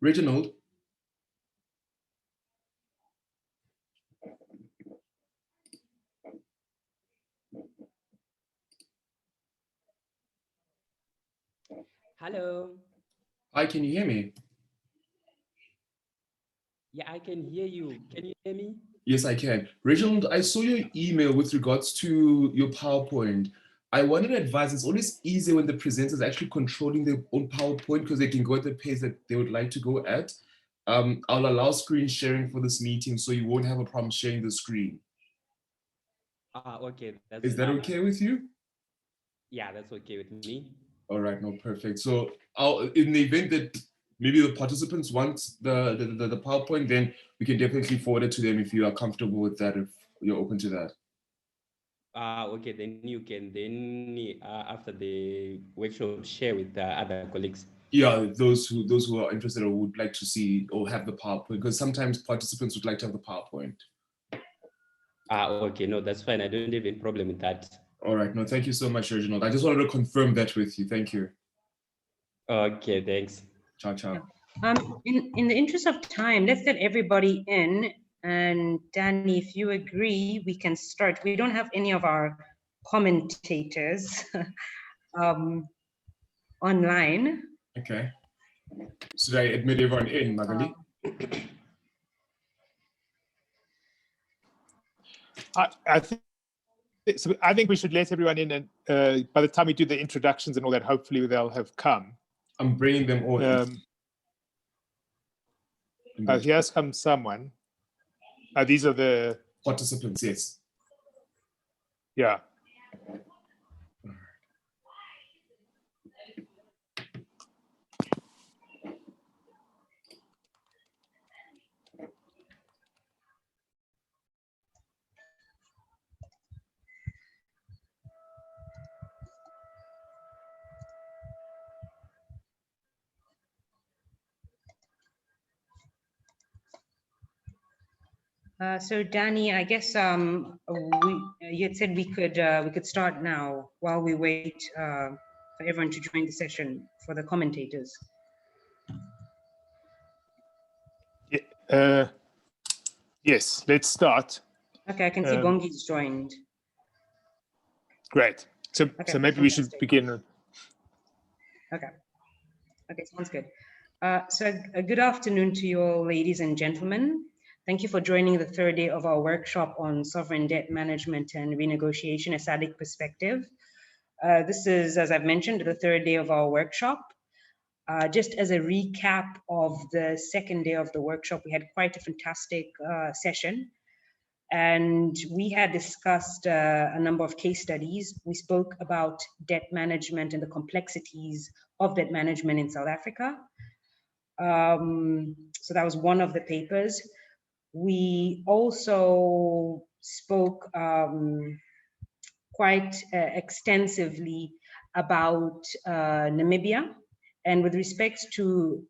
Reginald? Hello. Hi, can you hear me? Yeah, I can hear you. Can you hear me? Yes, I can. Reginald, I saw your email with regards to your PowerPoint. I wanted to advise it's always easier when the presenter is actually controlling their own PowerPoint because they can go at the pace that they would like to go at. I'll allow screen sharing for this meeting so you won't have a problem sharing the screen. Okay, that's Is that fine. okay with you? Yeah, that's okay with me. All right, no, perfect. So in the event that maybe the participants want the PowerPoint, then we can definitely forward it to them if you are comfortable with that, if you're open to that. Okay, then you can after the workshop share with other colleagues. Yeah, those who are interested or would like to see or have the PowerPoint, because sometimes participants would like to have the PowerPoint. Okay, no, that's fine. I don't have any problem with that. All right, no, thank you so much, Reginald. I just wanted to confirm that with you. Thank you. Okay, thanks. Ciao, ciao. In the interest of time, let's get everybody in. And Danny, if you agree, we can start. We don't have any of our commentators online. Okay. Should I admit everyone in, Magali? I think we should let everyone in, and by the time we do the introductions and all that, hopefully they'll have come. I'm bringing them all in. Here's come someone. These are the participants, yes. Yeah. So Danny, I guess you had said we could start now while we wait for everyone to join the session for the commentators. Yes, let's start. Okay, I can see Bongi's joined. Great. So okay, so maybe we should begin. Okay. Okay, sounds good. So good afternoon to you all, ladies and gentlemen. Thank you for joining the third day of our workshop on sovereign debt management and renegotiation, a SADC perspective. This is, as I've mentioned, the third day of our workshop. Just as a recap of the second day of the workshop, we had quite a fantastic session. And we had discussed a number of case studies. We spoke about debt management and the complexities of debt management in South Africa. So that was one of the papers. We also spoke quite extensively about Namibia, and with respect to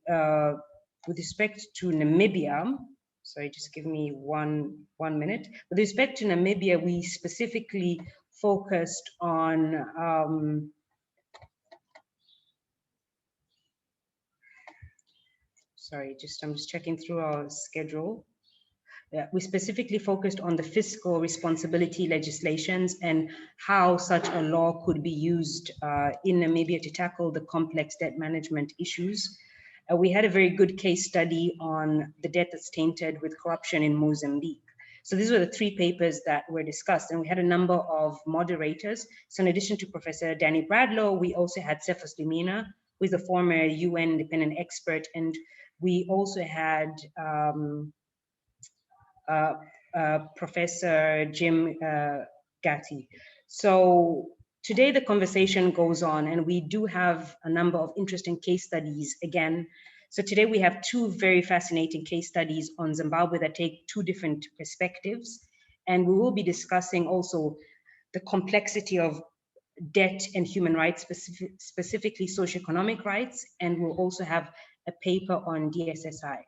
Namibia, sorry, just give me one minute. With respect to Namibia, we specifically focused on sorry, I'm just checking through our schedule. We specifically focused on the fiscal responsibility legislations and how such a law could be used in Namibia to tackle the complex debt management issues. We had a very good case study on the debt that's tainted with corruption in Mozambique. So these were the three papers that were discussed, and we had a number of moderators. So in addition to Professor Danny Bradlow, we also had Cephas Lumina, who is a former UN independent expert, and we also had Professor Jim Gatti. So today the conversation goes on, and we do have a number of interesting case studies again. So today we have two very fascinating case studies on Zimbabwe that take two different perspectives. And we will be discussing also the complexity of debt and human rights, specifically socioeconomic rights, and we'll also have a paper on DSSI.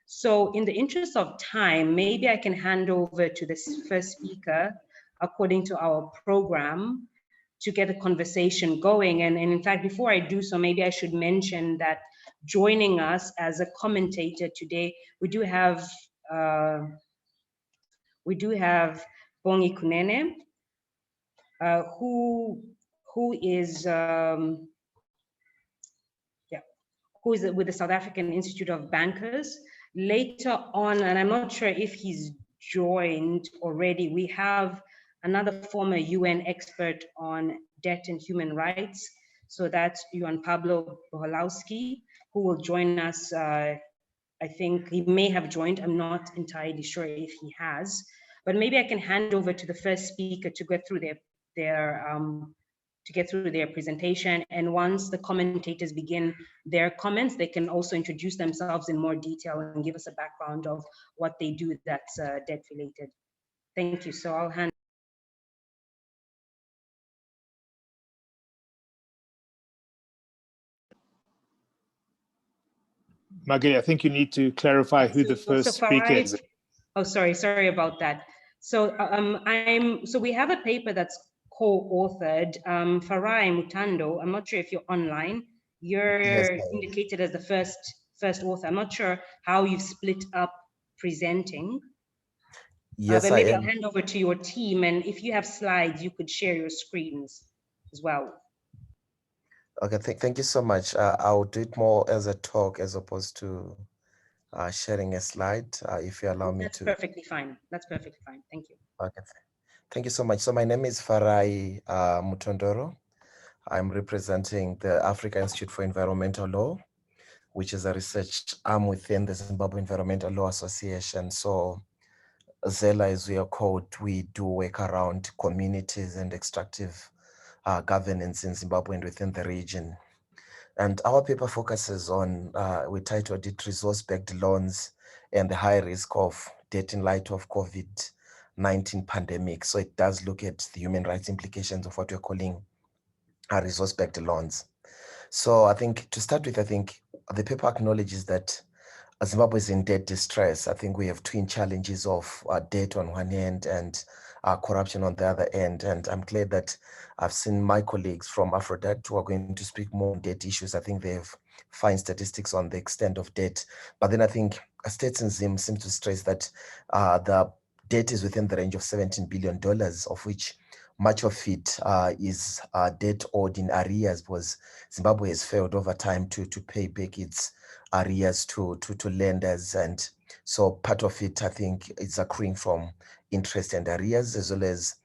So in the interest of time, maybe I can hand over to this first speaker according to our program. to get a conversation going. And in fact, before I do so, maybe I should mention that joining us as a commentator today, we do have Bongi Kunene, who is with the South African Institute of Bankers. Later on, and I'm not sure if he's joined already, we have another former UN expert on debt and human rights. So that's Juan Pablo Boholowski, who will join us. I think he may have joined. I'm not entirely sure if he has, but maybe I can hand over to the first speaker to go through their presentation. And once the commentators begin their comments, they can also introduce themselves in more detail and give us a background of what they do that's debt related. Thank you. So I'll hand. Margaret, I think you need to clarify who the first speaker is. Oh, sorry about that. So so we have a paper that's co-authored. Farai Mutando, I'm not sure if you're online. You're indicated as the first author. I'm not sure how you've split up presenting. Yes, but maybe I'll hand over to your team, and if you have slides, you could share your screens as well. Okay, thank you so much. I'll do it more as a talk as opposed to sharing a slide, if you allow me to. That's perfectly fine. That's perfectly fine. Thank you. Okay, thank you so much. So my name is Farai Mutondoro. I'm representing the Africa Institute for Environmental Law, which is a research arm within the Zimbabwe Environmental Law Association. So ZELA, as we are called, we do work around communities and extractive governance in Zimbabwe and within the region. And our paper focuses on, we titled it Resource-Backed Loans and the High Risk of Debt in Light of COVID-19 Pandemic. So it does look at the human rights implications of what we're calling resource-backed loans. So I think to start with, I think the paper acknowledges that Zimbabwe is in debt distress. I think we have twin challenges of debt on one hand and corruption on the other end. And I'm glad that I've seen my colleagues from Aphrodite who are going to speak more on debt issues. I think they have fine statistics on the extent of debt. But then I think States and Zim seem to stress that the debt is within the range of $17 billion, of which much of it is debt owed in arrears, because Zimbabwe has failed over time to pay back its arrears to lenders. And so part of it, I think, is accruing from interest and arrears as well as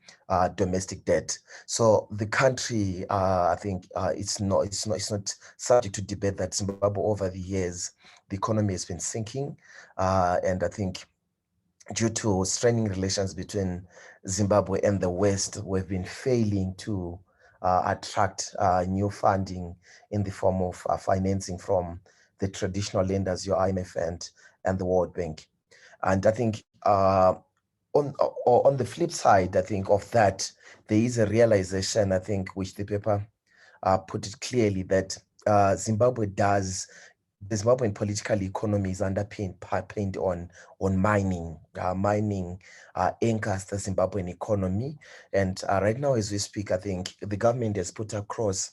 domestic debt. So the country, I think, it's not subject to debate that Zimbabwe over the years, the economy has been sinking, and I think due to straining relations between Zimbabwe and the West, we've been failing to attract new funding in the form of financing from the traditional lenders, your IMF and the World Bank. And I think on the flip side, I think of that, there is a realization, I think, which the paper put it clearly, that the Zimbabwean political economy is underpinned on mining. Mining anchors the Zimbabwean economy. And right now, as we speak, I think the government has put across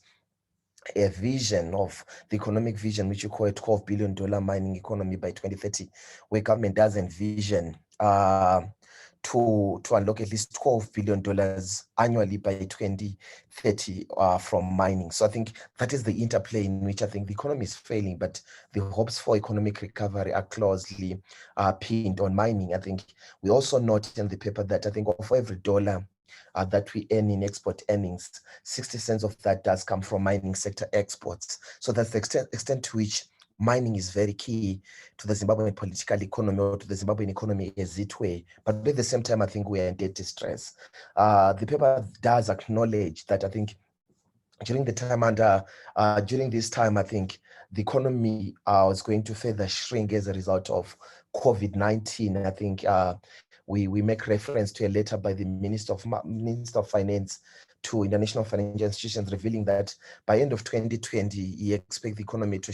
a vision of the economic vision, which you call a $12 billion mining economy by 2030, where government does envision to unlock at least $12 billion annually by 2030 from mining. So I think that is the interplay in which I think the economy is failing, but the hopes for economic recovery are closely pinned on mining. I think we also note in the paper that I think for every dollar that we earn in export earnings, 60 cents of that does come from mining sector exports. So that's the extent to which mining is very key to the Zimbabwean political economy, or to the Zimbabwean economy as it were. But at the same time, I think we are in debt distress. The paper does acknowledge that I think during this time, I think the economy was going to further shrink as a result of COVID-19. I think we make reference to a letter by the Minister of Finance to international financial institutions, revealing that by end of 2020, he expects the economy to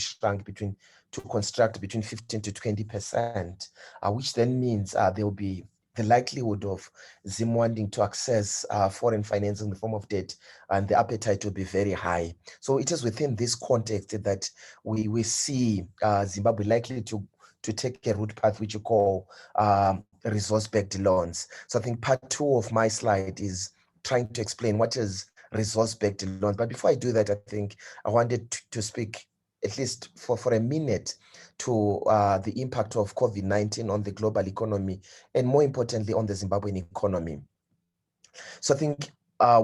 contract between 15 to 20%, which then means there will be the likelihood of Zim wanting to access foreign finance in the form of debt, and the appetite will be very high. So it is within this context that we see Zimbabwe likely to take a route path which you call resource-backed loans. So I think part 2 of my slide is trying to explain what is resource-backed loans. But before I do that, I think I wanted to speak at least for a minute to the impact of COVID-19 on the global economy, and more importantly, on the Zimbabwean economy. So I think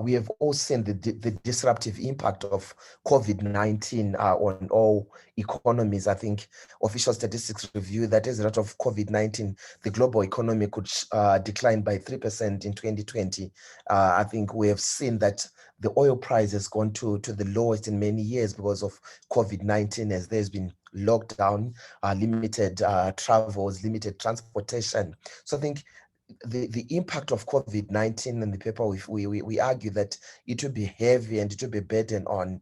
we have all seen the disruptive impact of COVID-19 on all economies. I think official statistics review that as a result of COVID-19, the global economy could decline by 3% in 2020. I think we have seen that the oil price has gone to the lowest in many years because of COVID-19, as there's been lockdown, limited travels, limited transportation. So I think the impact of COVID-19 in the paper, we argue that it will be heavy and it will be burden on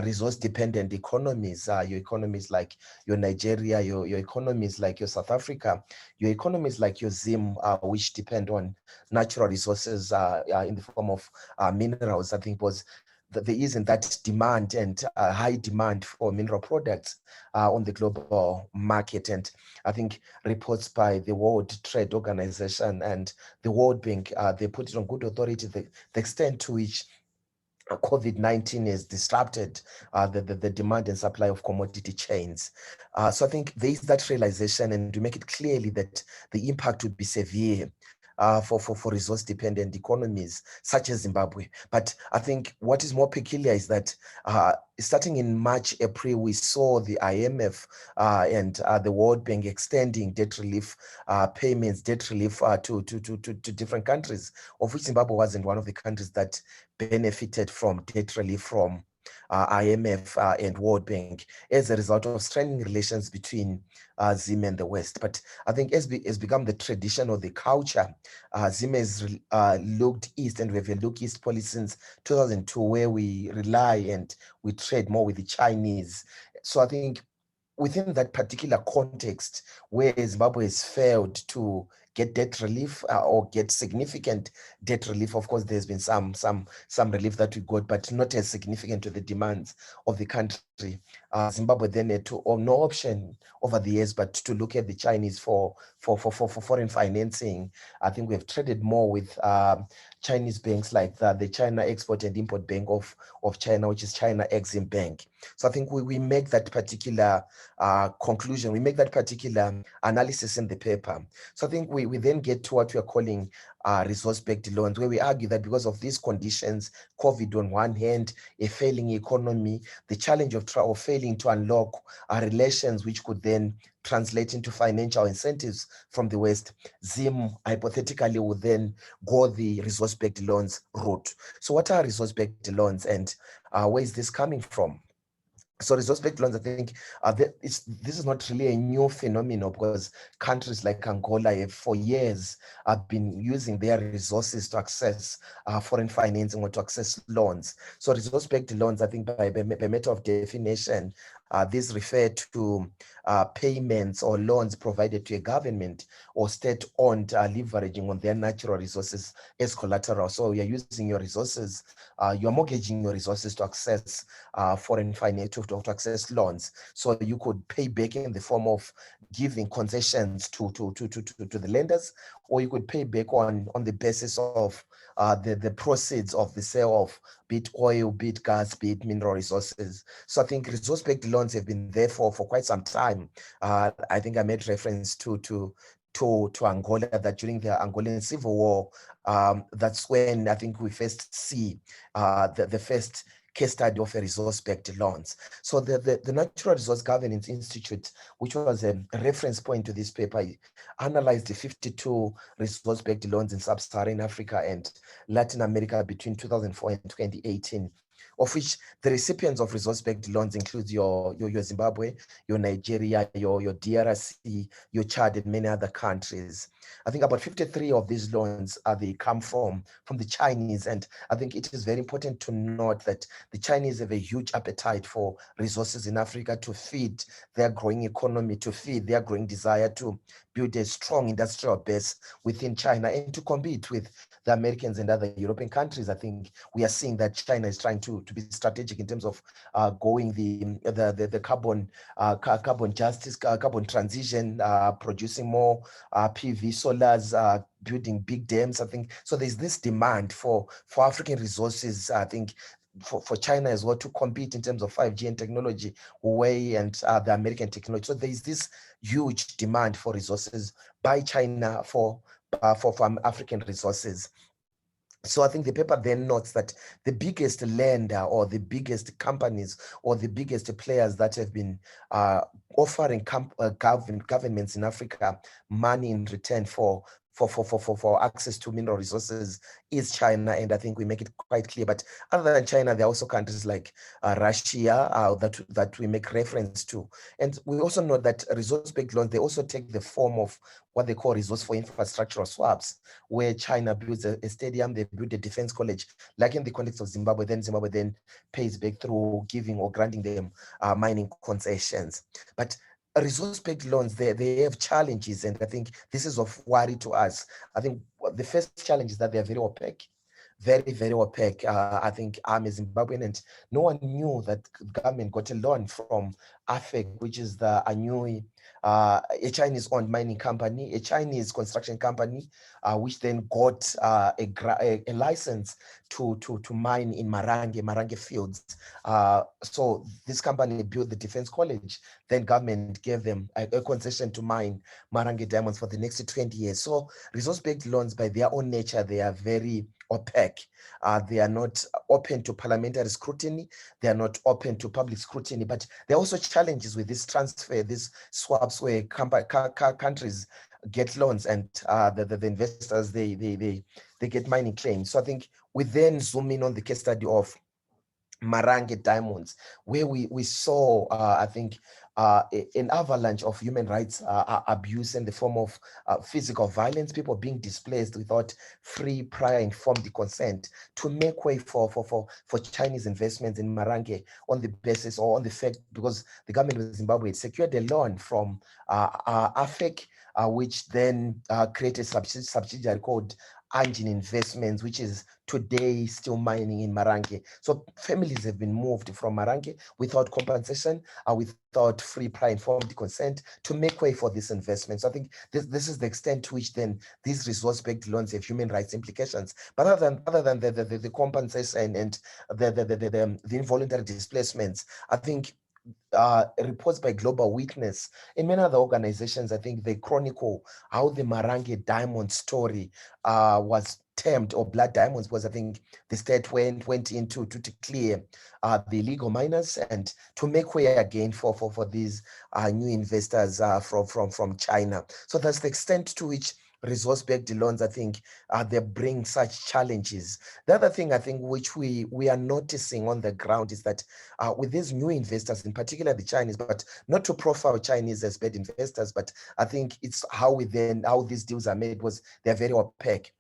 resource-dependent economies, your economies like your Nigeria, your economies like your South Africa, your economies like your Zim, which depend on natural resources in the form of minerals. I think was that there isn't that demand and high demand for mineral products on the global market. And I think reports by the World Trade Organization and the World Bank, they put it on good authority, the extent to which COVID-19 has disrupted the demand and supply of commodity chains. So I think there is that realization, and to make it clearly that the impact would be severe for resource-dependent economies such as Zimbabwe. But I think what is more peculiar is that starting in March, April, we saw the IMF and the World Bank extending debt relief payments, debt relief to different countries, of which Zimbabwe wasn't one of the countries that benefited from debt relief from IMF and World Bank as a result of strengthening relations between Zim and the West. But I think it's become the tradition or the culture. Zim has looked east, and we have a look east policy since 2002, where we rely and we trade more with the Chinese. So I think within that particular context, where Zimbabwe has failed to get debt relief or get significant debt relief, of course, there's been some relief that we got, but not as significant to the demands of the country. Zimbabwe then had no option over the years but to look at the Chinese for foreign financing. I think we have traded more with Chinese banks like the China Export and Import Bank of China, which is China Exim Bank. So I think we make that particular conclusion, we make that particular analysis in the paper. So I think we then get to what we are calling resource-backed loans, where we argue that because of these conditions, COVID on one hand, a failing economy, the challenge of failing to unlock relations which could then translate into financial incentives from the West, Zim hypothetically would then go the resource-backed loans route. So what are resource-backed loans, and where is this coming from? So resource-backed loans, I think this is not really a new phenomenon, because countries like Angola have for years been using their resources to access foreign financing or to access loans. So resource-backed loans, I think by matter of definition, these refer to payments or loans provided to a government or state-owned leveraging on their natural resources as collateral. So you're using your resources, you're mortgaging your resources to access foreign finance, to access loans. So you could pay back in the form of giving concessions to the lenders, or you could pay back on the basis of the proceeds of the sale of be it oil, be it gas, be it mineral resources. So I think resource-backed loans have been there for quite some time. I think I made reference to Angola, that during the Angolan Civil War, that's when I think we first see the first case study of a resource-backed loans. So the Natural Resource Governance Institute, which was a reference point to this paper, analyzed the 52 resource-backed loans in sub-Saharan Africa and Latin America between 2004 and 2018, of which the recipients of resource-backed loans include your Zimbabwe, your Nigeria, your DRC, your Chad, and many other countries. I think about 53 of these loans they come from the Chinese, and I think it is very important to note that the Chinese have a huge appetite for resources in Africa to feed their growing economy, to feed their growing desire to build a strong industrial base within China and to compete with the Americans and other European countries. I think we are seeing that China is trying to be strategic in terms of going the carbon justice, carbon transition, producing more PV solars, building big dams. I think so. There's this demand for African resources. I think for China as well to compete in terms of 5G and technology, Huawei and the American technology. So there is this huge demand for resources by China for African resources. So I think the paper then notes that the biggest lender or the biggest companies or the biggest players that have been offering governments in Africa money in return for access to mineral resources is China, and I think we make it quite clear. But other than China, there are also countries like Russia that we make reference to. And we also know that resource-based loans, they also take the form of what they call resource for infrastructural swaps, where China builds a stadium, they build a defense college, like in the context of Zimbabwe then pays back through giving or granting them mining concessions. But resource-backed loans, they have challenges, and I think this is of worry to us. I think the first challenge is that they're very opaque. Very, very opaque. I think I'm a Zimbabwean, and no one knew that the government got a loan from AFEC, which is the Anhui, a Chinese-owned mining company, a Chinese construction company, which then got a license to mine in Marange fields. So this company built the defense college. Then government gave them a concession to mine Marange diamonds for the next 20 years. So resource-based loans, by their own nature, they are very opaque. They are not open to parliamentary scrutiny. They are not open to public scrutiny. But there are also challenges with this transfer, these swaps, where countries get loans and the investors they get mining claims. So I think we then zoom in on the case study of Marange diamonds, where we saw I think an avalanche of human rights abuse in the form of physical violence, people being displaced without free, prior, informed consent, to make way for Chinese investments in Marange on the basis or on the fact, because the government of Zimbabwe had secured a loan from AFEC, which then created a subsidiary called Engine Investments, which is today still mining in Marange. So families have been moved from Marange without compensation, without free, prior, informed consent, to make way for this investment. So I think this is the extent to which then these resource-backed loans have human rights implications. But other than the compensation and the involuntary displacements, I think reports by Global Witness and many other organizations, I think they chronicle how the Marange diamond story was termed, or blood diamonds, was, I think, the state went into to clear the illegal miners and to make way again for these new investors from China. So that's the extent to which resource-backed loans, I think, they bring such challenges. The other thing, I think, which we are noticing on the ground is that with these new investors, in particular the Chinese, but not to profile Chinese as bad investors, but I think it's how these deals are made, was they're very opaque.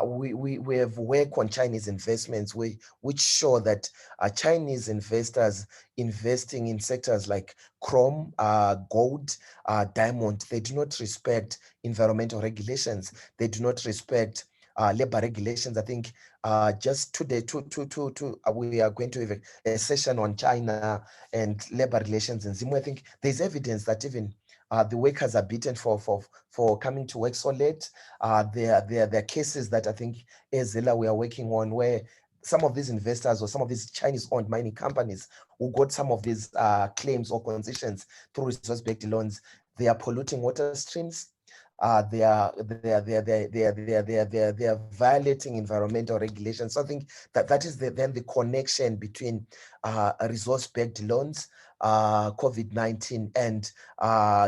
We have worked on Chinese investments, which show that Chinese investors investing in sectors like chrome, gold, diamond, they do not respect environmental regulations. They do not respect labor regulations. I think just today, we are going to have a session on China and labor relations in Zimbabwe. I think there's evidence that even the workers are beaten for coming to work so late. There are cases that I think as Zilla we are working on, where some of these investors or some of these Chinese-owned mining companies who got some of these claims or concessions through resource-backed loans, they are polluting water streams. They are violating environmental regulations. So I think that is then the connection between resource-backed loans, COVID-19, and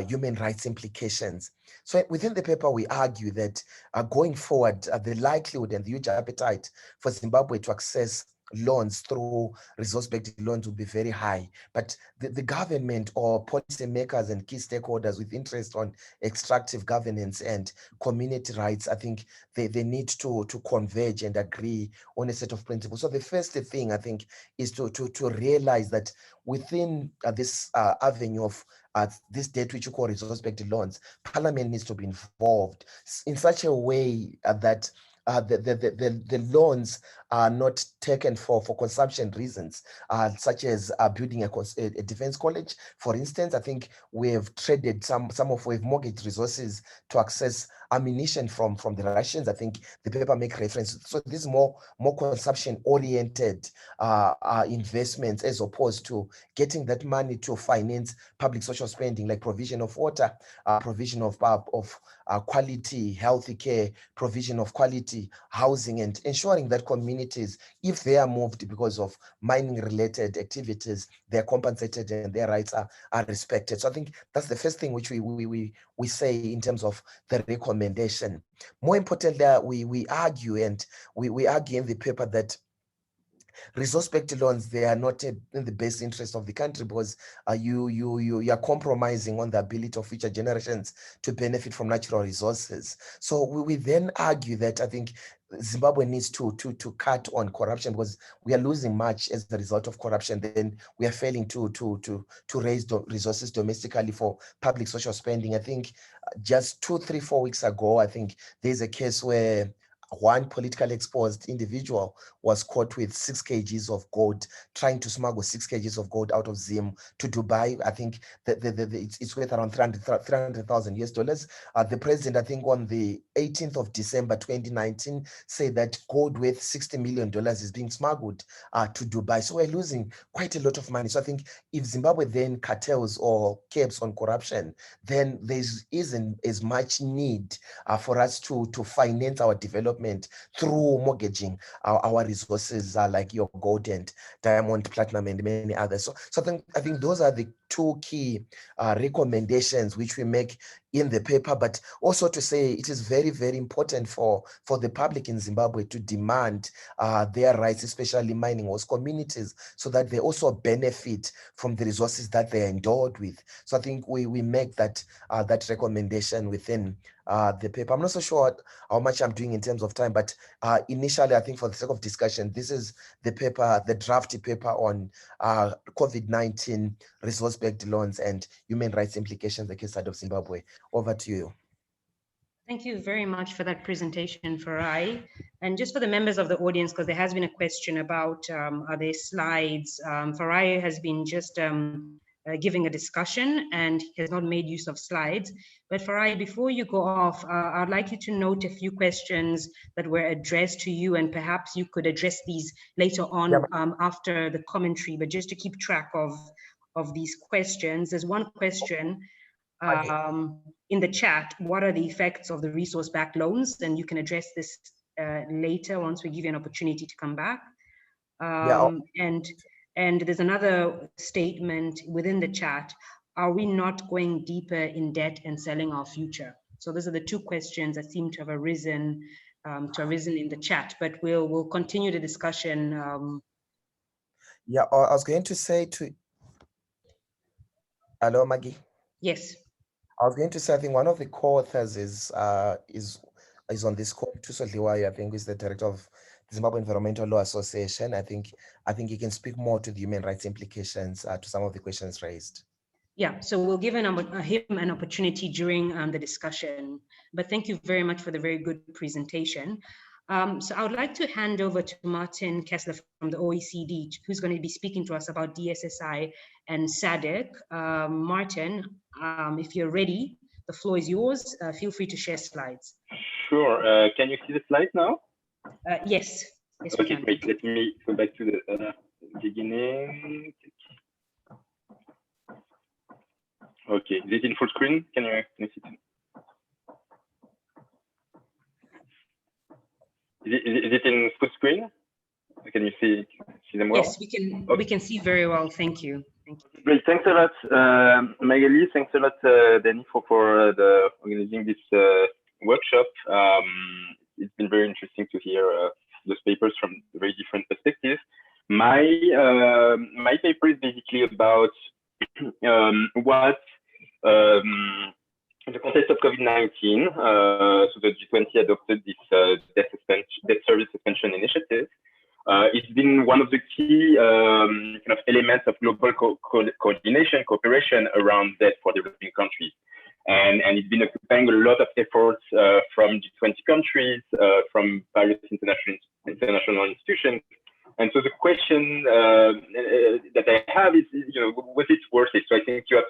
human rights implications. So within the paper, we argue that going forward, the likelihood and the huge appetite for Zimbabwe to access loans through resource-based loans would be very high. But the government or policymakers and key stakeholders with interest on extractive governance and community rights, I think they need to converge and agree on a set of principles. So the first thing I think is to realize that within this avenue of this debt which you call resource-based loans, Parliament needs to be involved in such a way that the loans are not taken for consumption reasons, such as building a defense college. For instance, I think we have traded we've mortgaged resources to access ammunition from the Russians. I think the paper make reference. So this is more consumption oriented investments, as opposed to getting that money to finance public social spending, like provision of water, provision of quality health care, provision of quality housing, and ensuring that communities, if they are moved because of mining related activities, they're compensated and their rights are respected. So I think that's the first thing which we say in terms of the recommendation. More importantly, we argue, and we argue in the paper that resource-based loans, they are not in the best interest of the country, because you are compromising on the ability of future generations to benefit from natural resources. So we then argue that I think Zimbabwe needs to cut on corruption, because we are losing much as a result of corruption. Then we are failing to raise resources domestically for public social spending. I think just 2, 3, 4 weeks ago, I think there's a case where one politically exposed individual was caught with 6 kgs of gold, trying to smuggle 6 kgs of gold out of Zim to Dubai. I think it's worth around $300,000 US. The president, I think on the 18th of December 2019, said that gold worth $60 million is being smuggled to Dubai. So we're losing quite a lot of money. So I think if Zimbabwe then curtails or caps on corruption, then there isn't as much need for us to finance our development through mortgaging our resources, like your gold and diamond, platinum, and many others. So I think those are the 2 key recommendations which we make in the paper, but also to say it is very, very important for the public in Zimbabwe to demand their rights, especially mining host communities, so that they also benefit from the resources that they are endowed with. So I think we make that recommendation within the paper. I'm not so sure how much I'm doing in terms of time, but initially, I think for the sake of discussion, this is the paper, the draft paper on COVID-19 resource-based loans and human rights implications, the case study of Zimbabwe. Over to you. Thank you very much for that presentation, Farai. And just for the members of the audience, because there has been a question about are there slides? Farai has been just giving a discussion and has not made use of slides. But Farai, before you go off, I'd like you to note a few questions that were addressed to you, and perhaps you could address these later on after the commentary, but just to keep track of these questions. There's one question in the chat: what are the effects of the resource-backed loans? And you can address this later once we give you an opportunity to come back. And there's another statement within the chat: are we not going deeper in debt and selling our future? So those are the 2 questions that seem to have arisen in the chat, but we'll continue the discussion. I was going to say to... Hello, Maggie. Yes. I was going to say, I think one of the co-authors is on this call. Tuso Liwayo, I think, is the director of the Zimbabwe Environmental Law Association. I think he can speak more to the human rights implications to some of the questions raised. Yeah, so we'll give him an opportunity during the discussion. But thank you very much for the very good presentation. So I would like to hand over to Martin Kessler from the OECD, who's going to be speaking to us about DSSI and SADC. Martin, if you're ready, the floor is yours. Feel free to share slides. Sure. Can you see the slides now? Yes. Yes, okay, great. Let me go back to the beginning. Okay, is it in full screen? Can you see it? Is it in full screen? Can you see them well? Yes, we can see very well. Thank you. Thank you. Great. Thanks a lot, Magali. Thanks a lot, Danny, for organizing this workshop. It's been very interesting to hear those papers from very different perspectives. My paper is basically about what in the context of COVID-19, so the G20 adopted this debt service suspension initiative. It's been one of the key kind of elements of global coordination, cooperation around debt for developing countries. And it's been occupying a lot of efforts from G20 countries, from various international institutions. And so the question that I have is, was it worth it? So I think you have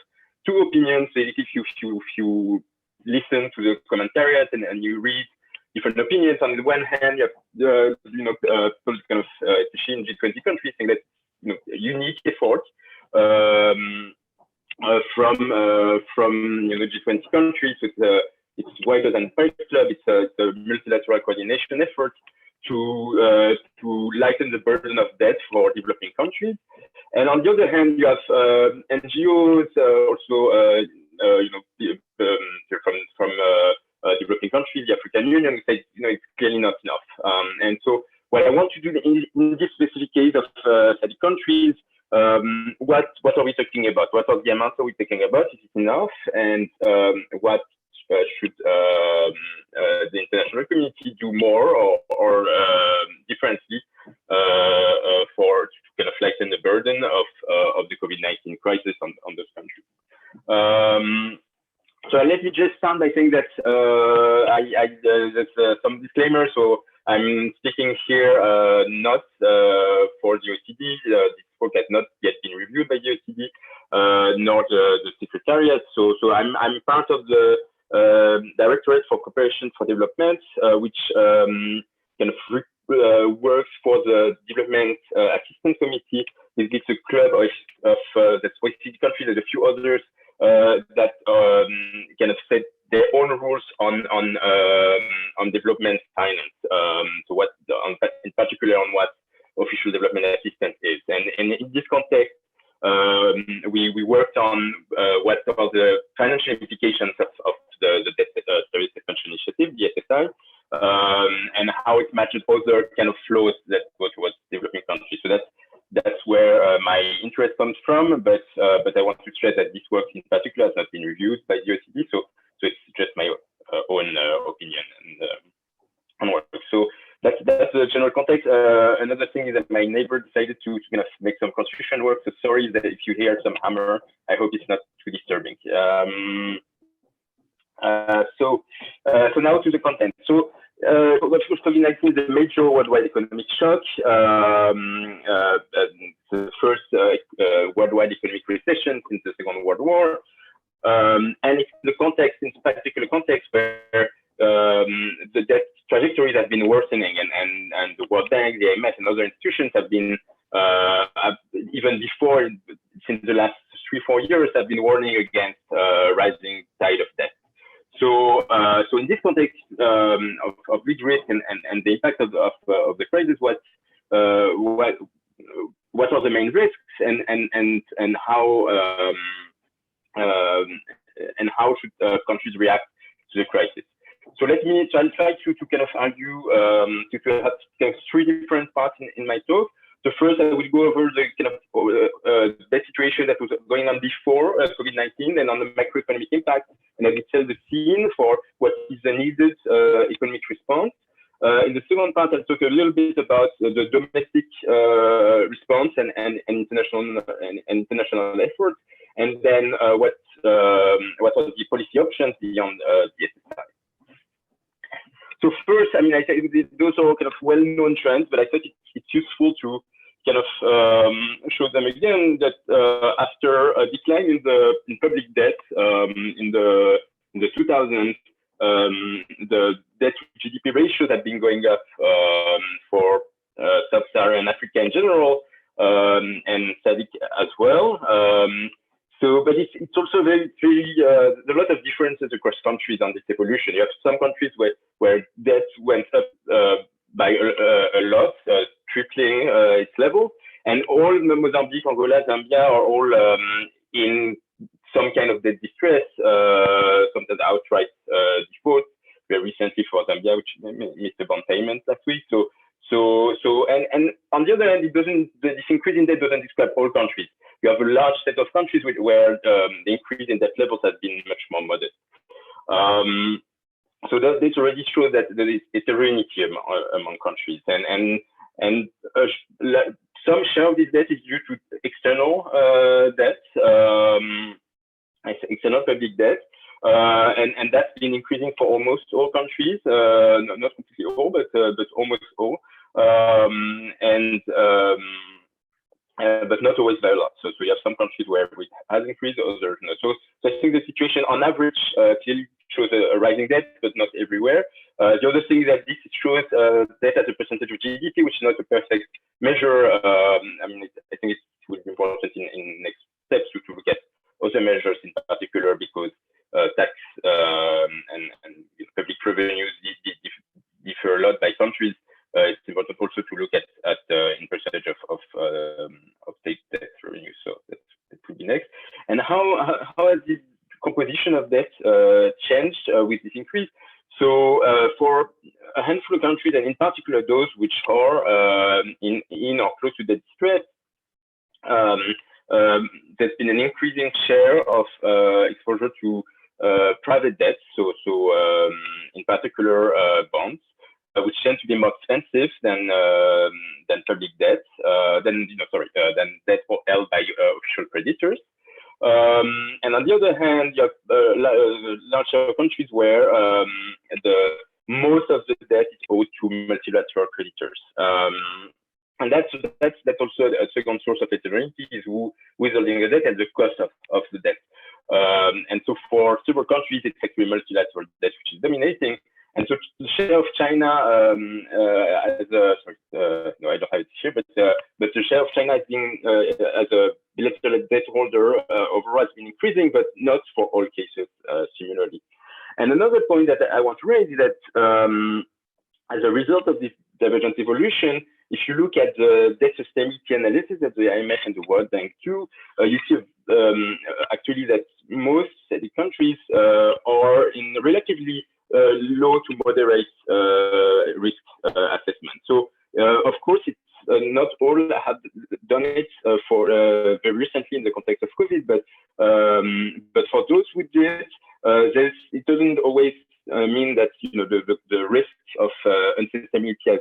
two opinions. If you listen to the commentariat and you read different opinions, on the one hand, you have people kind of, especially in G20 countries, saying that a unique effort from G20 countries. It's wider than Paris Club. It's a multilateral coordination effort to lighten the burden of debt for developing countries. And on the other hand, you have NGOs also from developing countries, the African Union, who say it's clearly not enough. And so what I want to do in this specific case of SADC countries, what are we talking about? What are the amounts are we talking about? Is it enough? And what should the international community do more or differently for to kind of lighten the burden of the COVID-19 crisis on those countries? So let me just start by saying that there's some disclaimer. So I'm speaking here not for the OECD. This work has not yet been reviewed by the OECD, nor the Secretariat. So I'm part of the Directorate for Cooperation for Development, which kind of works for the Development Assistance Committee. It's a club of the OECD countries and a few others that kind of set their own rules on development finance. So what, in particular, on what official development assistance is, and in this context, we worked on what are the financial implications of the Debt Service Suspension Initiative, the SSI, and how it matches other kind of flows that go towards developing countries. So that's where my interest comes from, but I want to stress that this work in particular has not been reviewed by the OECD, so it's just my own opinion and work. So that's the general context. Another thing is that my neighbor decided to kind of make some construction work. So sorry that if you hear some hammer, I hope it's not too disturbing. So now to the content. So what was COVID-19 is a major worldwide economic shock. The first worldwide economic recession since the Second World War. And it's the context, in particular context, where the debt trajectories have been worsening, and the World Bank, the IMF, and other institutions have been, even before, since the last 3-4 years, have been warning against rising tide of debt. So in this context of big risk and the impact of the crisis, what are the main risks and how should countries react to the crisis? So I'll try to kind of argue to have kind of three different parts in my talk. So first, I will go over the kind of debt situation that was going on before COVID-19 and on the macroeconomic impact, and I will set the scene for what is the needed economic response. In the second part, I'll talk a little bit about the domestic response and international efforts, and then what are the policy options beyond the SSI. So first, I mean, I think those are kind of well-known trends, but I thought it's useful to kind of show them again that after a decline in public debt in the 2000s, the debt to GDP ratios have been going up for sub-Saharan Africa in general and SADC as well. But it's also very there are a lot of differences across countries on this evolution. You have some countries where debt went up by a lot, tripling its level, and all Mozambique, Angola, Zambia are all in some kind of debt distress, sometimes outright default. Very recently for Zambia, which missed a bond payment last week. So the other hand, this increase in debt doesn't describe all countries. You have a large set of countries where the increase in debt levels has been much more modest. So this already shows that there is heterogeneity among countries, and some share of this debt is due to external debt, external public debt, and that's been increasing for almost all countries, not completely all, but almost all, but not always very lot. So you have some countries where it has increased, others no. So I think the situation on average clearly shows a rising debt, but not everywhere. The other thing is that this shows debt as a percentage of GDP, which is not a perfect measure. I mean, I think it would be important in next steps to look at other measures in particular, because tax and public revenues differ a lot by countries. It's important also to look at in percentage of state tax revenue. So that would be next. And how has the composition of debt changed with this increase? So for a handful of countries, and in particular those which are in or close to debt distress, there's been an increasing share of exposure to private debt. So in particular bonds, which tend to be more expensive than public debt, than debt held by official creditors. And on the other hand, you have larger countries where most of the debt is owed to multilateral creditors. And that's also a second source of heterogeneity, is who is holding the debt and the cost of the debt. And so for several countries, it's actually multilateral debt which is dominating. And so the share of China no, I don't have it here, but the share of China as a bilateral debt holder overall has been increasing, but not for all cases similarly. And another point that I want to raise is that as a result of this divergent evolution, if you look at the debt sustainability analysis that the IMF and the World Bank do, you see actually that most SADC countries are in relatively low to moderate risk assessment. So, of course, it's not all have done it for very recently in the context of COVID, but for those who did, it doesn't always mean that the risk of unsustainability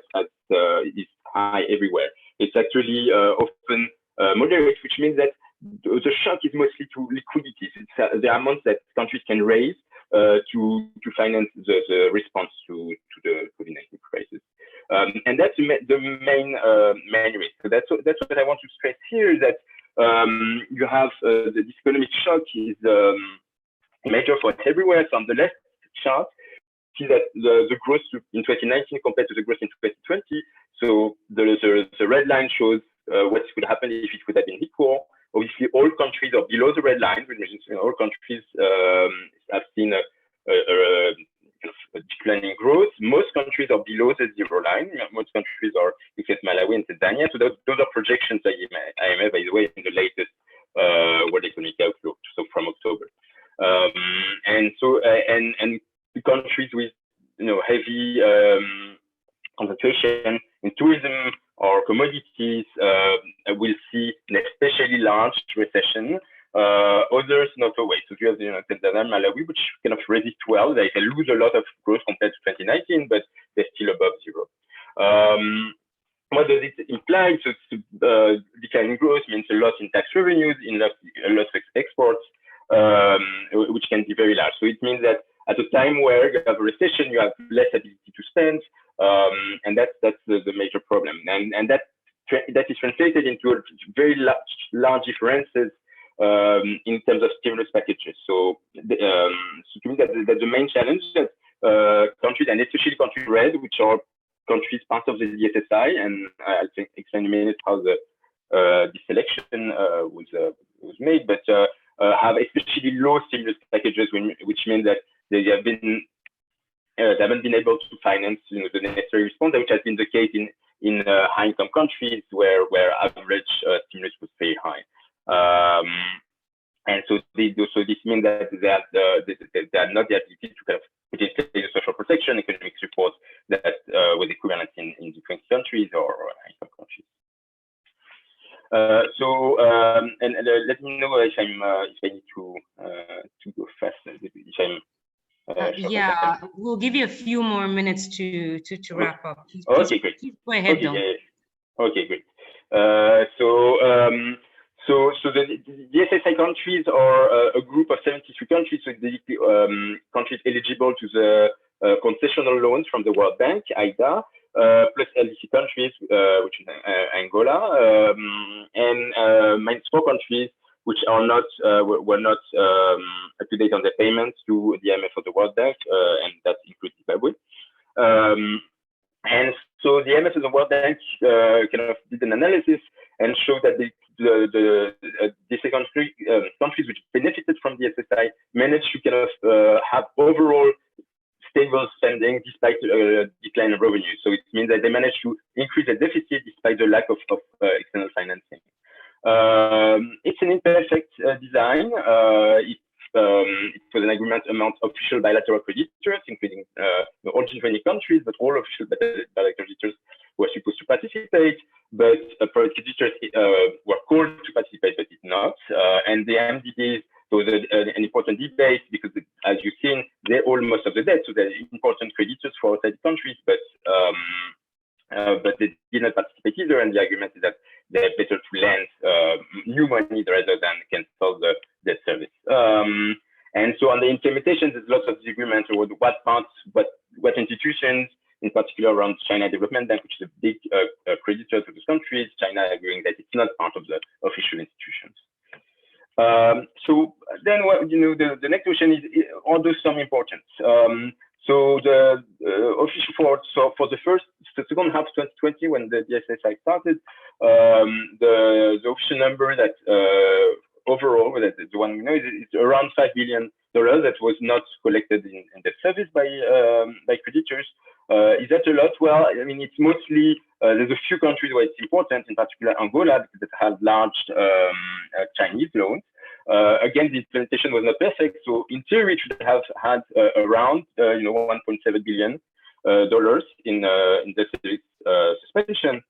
is high everywhere. It's actually often moderate, which means that the shock is mostly to liquidities. It's the amount that countries can raise to finance the response to the COVID-19 crisis. And that's the main risk. So that's what I want to stress here, is that you have this economic shock is major for everywhere. So on the left chart, see that the growth in 2019 compared to the growth in 2020. So the red line shows what would happen if it would have been equal. Obviously, all countries are below the red line, which means all countries have seen a declining growth. Most countries are below the zero line. Most countries are, except Malawi and Tanzania. So those are projections that IMF, by the way, in the latest World Economic Outlook, so from October. And the countries with heavy concentration in tourism or commodities will see an especially large recession. Others not always. So you have Tanzania and Malawi, which kind of resist well. They lose a lot of growth compared to 2019, but they're still above zero. What does it imply? So declining growth means a loss in tax revenues, a loss of exports, which can be very large. So it means that at a time where you have a recession, you have less ability to spend, and that's the major problem. And that is translated into very large differences in terms of stimulus packages. So to me, that's the main challenge that countries, and especially country red, which are countries part of the DSSI, and I'll explain in a minute how this selection was made, but have especially low stimulus packages, which means that they haven't been able to finance the necessary response, which has been the case in high-income countries where average stimulus was very high. And so this means that they are not the ability to kind of put in place the social protection, economic support that was equivalent in different countries or high-income countries. let me know if I need to go faster. If I'm yeah, we'll give you a few more minutes to wrap up. Please, okay, great. Please go ahead, though. Okay, great. So the SSI countries are a group of 73 countries, so basically countries eligible to the concessional loans from the World Bank, IDA, plus LDC countries, which is Angola, and minus 4 countries which are not were not up to date on their payments to the IMF or the World Bank, and that includes Zimbabwe. And so the IMF and the World Bank kind of did an analysis and showed that the countries which benefited from the SSI managed to kind of have overall stable spending despite decline of revenue. So it means that they managed to increase the deficit despite the lack of external financing. It's an imperfect design. It was an agreement among official bilateral creditors, including all 20 countries, but all official bilateral creditors were supposed to participate, but private creditors were called to participate, but did not. And the MDBs, so an important debate, because as you've seen, they own most of the debt, so they're important creditors for outside countries, but they did not participate either. And the argument is that they're better to lend new money rather than cancel the debt service. And so on the implementation, there's lots of disagreements over what parts, what institutions, in particular around China Development Bank, which is a big creditor to those countries, China arguing that it's not part of the official institutions. So then, the next question is, are those some importance? So the official for the second half of 2020, when the SSI started, the official number that overall, the one we know, is around $5 billion that was not collected in the service by creditors. Is that a lot? Well, I mean, it's mostly there's a few countries where it's important, in particular Angola, because it has large Chinese loans. Again, the implementation was not perfect, so in theory, it should have had around $1.7 billion in the service suspension.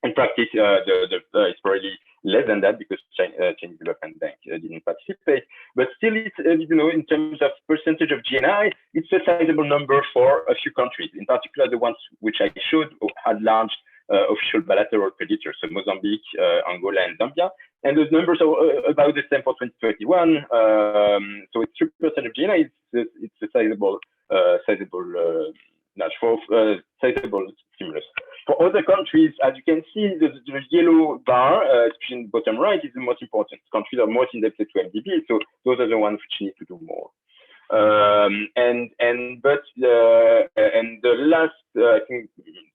In practice, it's probably less than that because Chinese Development Bank didn't participate. But still, it's in terms of percentage of GNI, it's a sizable number for a few countries. In particular, the ones which I showed had large official bilateral creditors, so Mozambique, Angola, and Zambia. And those numbers are about the same for 2021. So it's 3% of GNI. It's a sizable stimulus. For other countries, as you can see, the yellow bar in bottom right is the most important. Countries are most indebted to MDB, so those are the ones which need to do more. And the last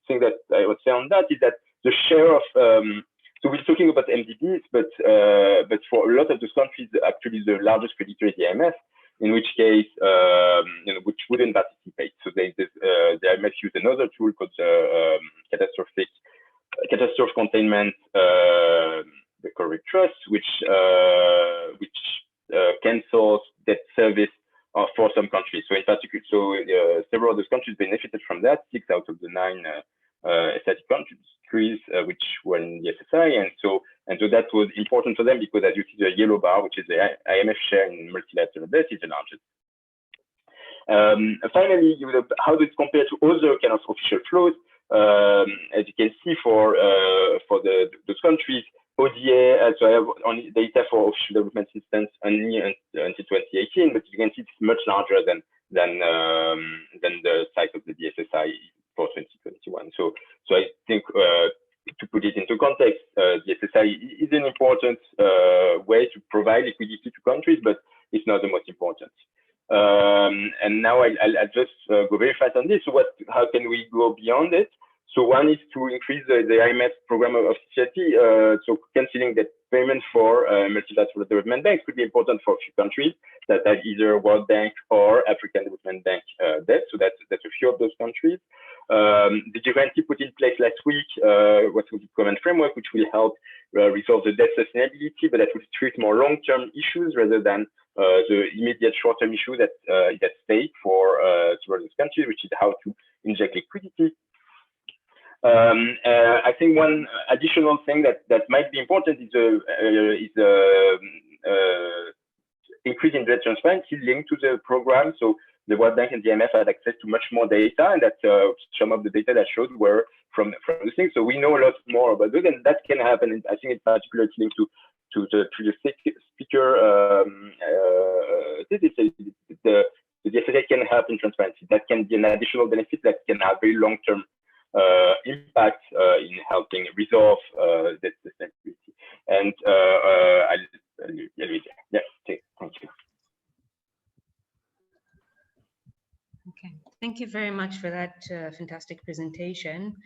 thing that I would say on that is that the share of so we're talking about MDBs, but for a lot of those countries, actually the largest creditor is the IMF, in which case which wouldn't participate. So the IMF used another tool called catastrophe containment recovery trust, which cancels debt service for some countries. So in particular, several of those countries benefited from that. 6 out of the 9 SADC countries which were in the SSI, and so that was important for them because, as you see, the yellow bar, which is the IMF share in multilateral debt, is the largest. Finally, how does it compare to other kind of official flows? As you can see, for those countries, ODA, so I have only data for official development assistance only until 2018, but you can see it's much larger than the size of the DSSI for 2021. So I think to put it into context, the SSI is an important way to provide liquidity to countries, but it's not the most important. And now I'll just go very fast on this. So how can we go beyond it? So one is to increase the IMF program of CCT. So canceling that payment for multilateral development banks could be important for a few countries that have either World Bank or African Development Bank debt. So that's a few of those countries. The guarantee put in place last week, what was the common framework, which will help resolve the debt sustainability, but that will treat more long-term issues rather than the immediate short-term issue that is at stake for several of these countries, which is how to inject liquidity. I think one additional thing that might be important is increase in data transparency linked to the program. So the World Bank and the IMF had access to much more data, and that some of the data that showed were from the thing. So we know a lot more about this, and that can happen. And I think in particular it's linked to the previous speaker. The DFSA can help in transparency. That can be an additional benefit that can have very long-term impact in helping resolve the sensitivity. And I'll leave it there. Yeah, thank you. Okay, thank you very much for that fantastic presentation.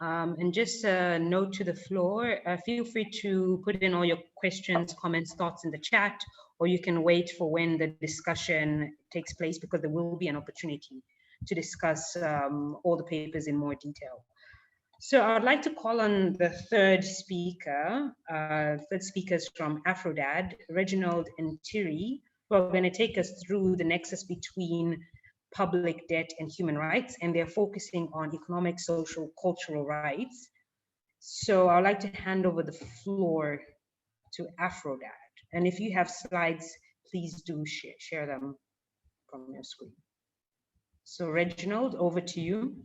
And just a note to the floor, feel free to put in all your questions, comments, thoughts in the chat, or you can wait for when the discussion takes place, because there will be an opportunity to discuss all the papers in more detail. So I'd like to call on the third speaker. Third speakers from Afrodad, Reginald and Thierry, who are going to take us through the nexus between public debt and human rights, and they're focusing on economic, social, cultural rights. So I'd like to hand over the floor to Afrodad. And if you have slides, please do share them from your screen. So Reginald, over to you.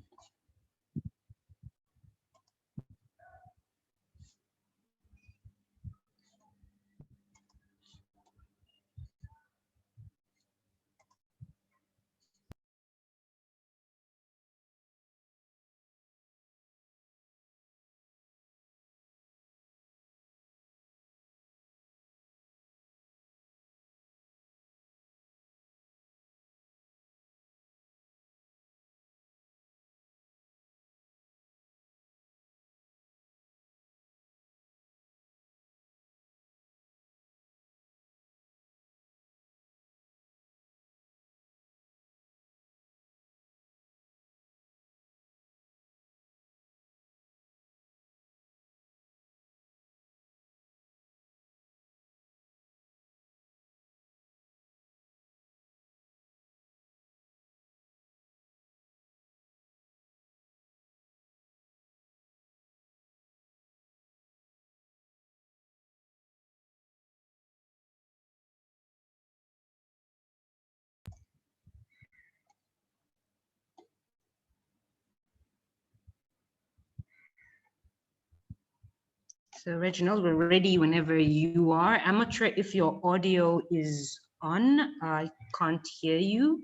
So Reginald, we're ready whenever you are. I'm not sure if your audio is on. I can't hear you.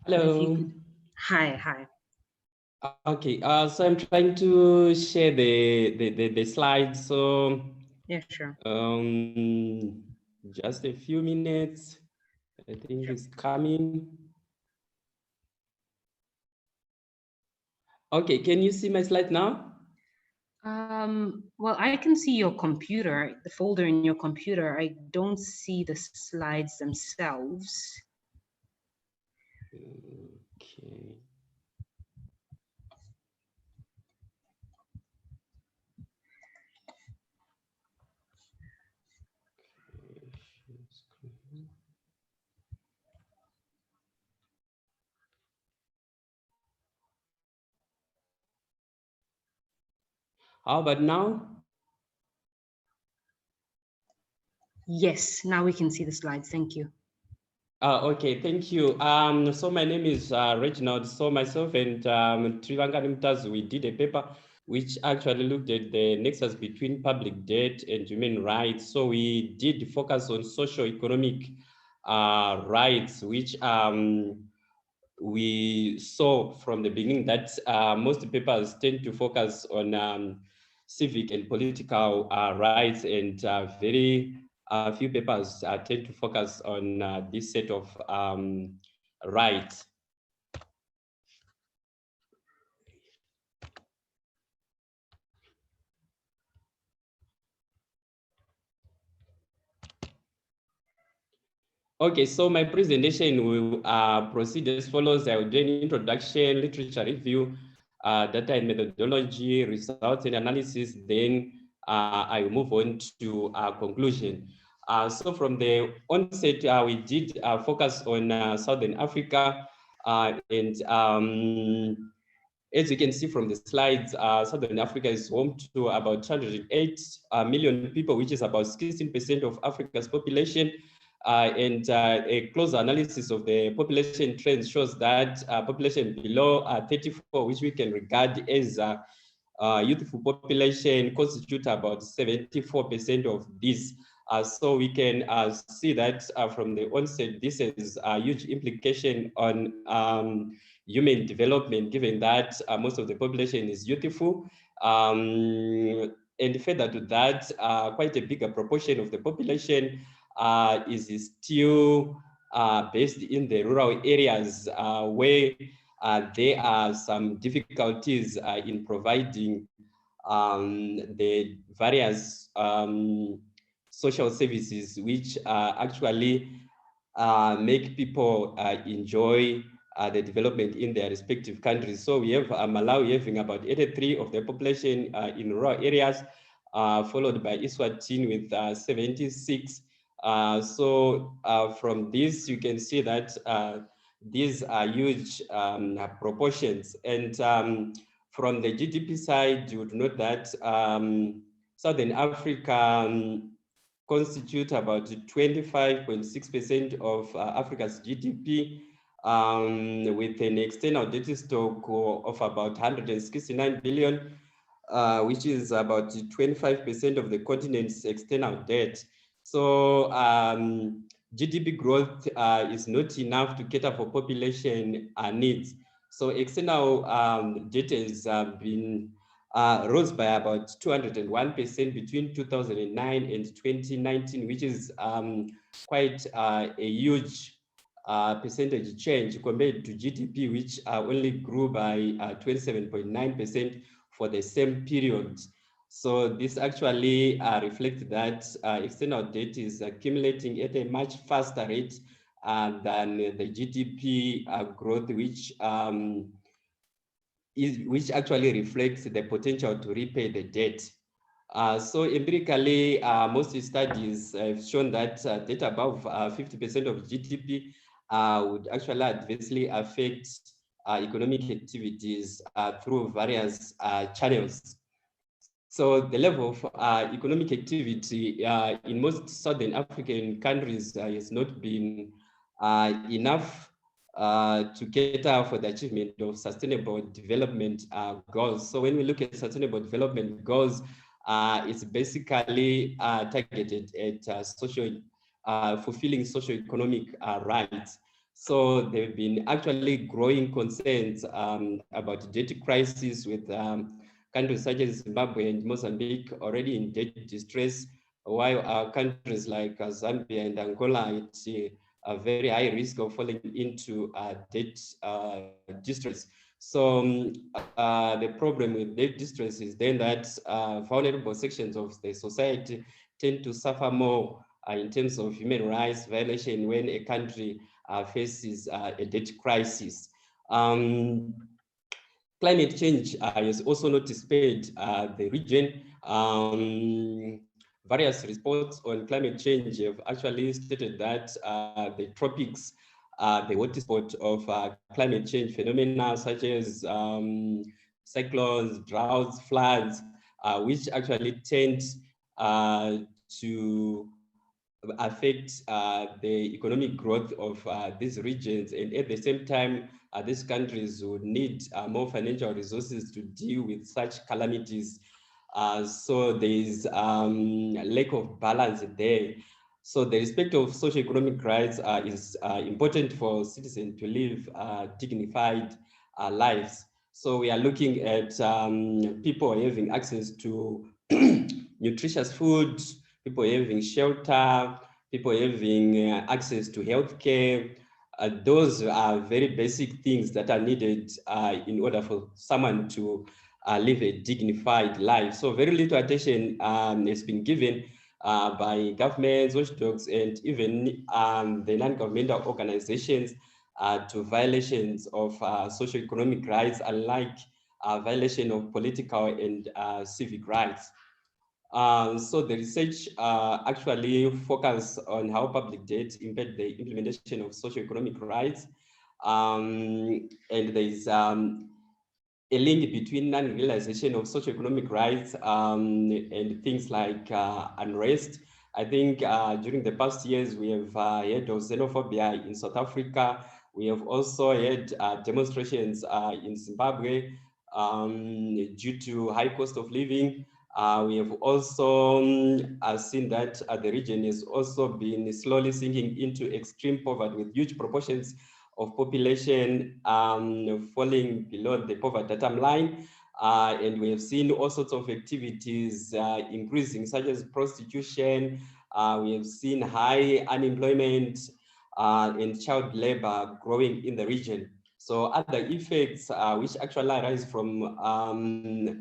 Hello. Hi. Okay, so I'm trying to share the slides. So yeah, sure. Just a few minutes. I think it's coming. Okay, can you see my slide now? Well, I can see your computer, the folder in your computer. I don't see the slides themselves. Okay. How about now? Yes, now we can see the slides. Thank you. Okay, thank you. So my name is Reginald. So myself and Trivangani Mutazu, we did a paper which actually looked at the nexus between public debt and human rights. So we did focus on socio-economic rights, which we saw from the beginning that most papers tend to focus on civic and political rights, and very few papers tend to focus on this set of rights. Okay, so my presentation will proceed as follows. I will do an introduction, literature review, data and methodology, results and analysis. Then I will move on to conclusion. So from the onset, we did focus on Southern Africa, and As you can see from the slides, Southern Africa is home to about 208 million people, which is about 16% of Africa's population. And a closer analysis of the population trends shows that population below 34, which we can regard as youthful population, constitute about 74% of this. So we can see that from the onset, this has a huge implication on human development, given that most of the population is youthful. And further to that, quite a bigger proportion of the population is still based in the rural areas where there are some difficulties in providing the various social services which actually make people enjoy the development in their respective countries. So we have Malawi having about 83 of the population in rural areas, followed by Eswatini with 76. So from this, you can see that these are huge proportions. And from the GDP side, you would note that Southern Africa constitute about 25.6% of Africa's GDP, with an external debt stock of about 169 billion, which is about 25% of the continent's external debt. So GDP growth is not enough to cater for population needs. So external debt has been rose by about 201% between 2009 and 2019, which is quite a huge percentage change compared to GDP, which only grew by 27.9% for the same period. So this actually reflects that external debt is accumulating at a much faster rate than the GDP growth, which actually reflects the potential to repay the debt. So empirically, most studies have shown that debt above 50% of GDP would actually adversely affect economic activities through various channels. So the level of economic activity in most Southern African countries has not been enough to cater for the achievement of sustainable development goals. So when we look at sustainable development goals, it's basically targeted at fulfilling socio-economic rights. So there have been actually growing concerns about debt crisis, with countries such as Zimbabwe and Mozambique already in debt distress, while countries like Zambia and Angola at a very high risk of falling into debt distress. So the problem with debt distress is then that vulnerable sections of the society tend to suffer more in terms of human rights violation when a country faces a debt crisis. Climate change has also not spared the region. Various reports on climate change have actually stated that the tropics are the hotspot of climate change phenomena such as cyclones, droughts, floods, which actually tend to affect the economic growth of these regions. And at the same time, these countries would need more financial resources to deal with such calamities. So there is a lack of balance there. So the respect of socioeconomic rights is important for citizens to live dignified lives. So we are looking at people having access to nutritious food, people having shelter, people having access to healthcare. Those are very basic things that are needed in order for someone to live a dignified life. So very little attention has been given by governments, watchdogs, and even the non-governmental organizations to violations of socioeconomic rights, unlike violation of political and civic rights. So the research actually focus on how public debt impact the implementation of socioeconomic rights. And there is a link between non-realization of socioeconomic rights and things like unrest. I think during the past years, we have heard of xenophobia in South Africa. We have also had demonstrations in Zimbabwe due to high cost of living. We have also seen that the region has also been slowly sinking into extreme poverty, with huge proportions of population falling below the poverty atom line. And we have seen all sorts of activities increasing, such as prostitution. We have seen high unemployment and child labor growing in the region. So other effects which actually arise from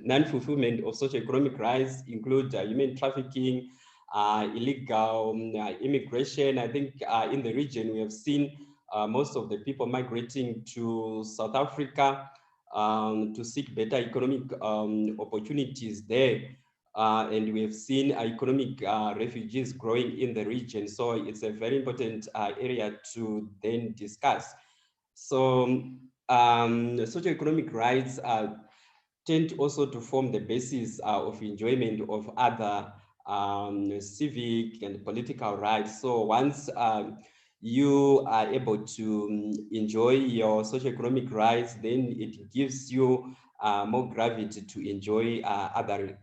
non-fulfillment of socioeconomic rights include human trafficking, illegal immigration. I think in the region we have seen most of the people migrating to South Africa to seek better economic opportunities there. And we have seen economic refugees growing in the region. So it's a very important area to then discuss. So socioeconomic rights tend also to form the basis of enjoyment of other civic and political rights. So once you are able to enjoy your socioeconomic rights, then it gives you more gravity to enjoy other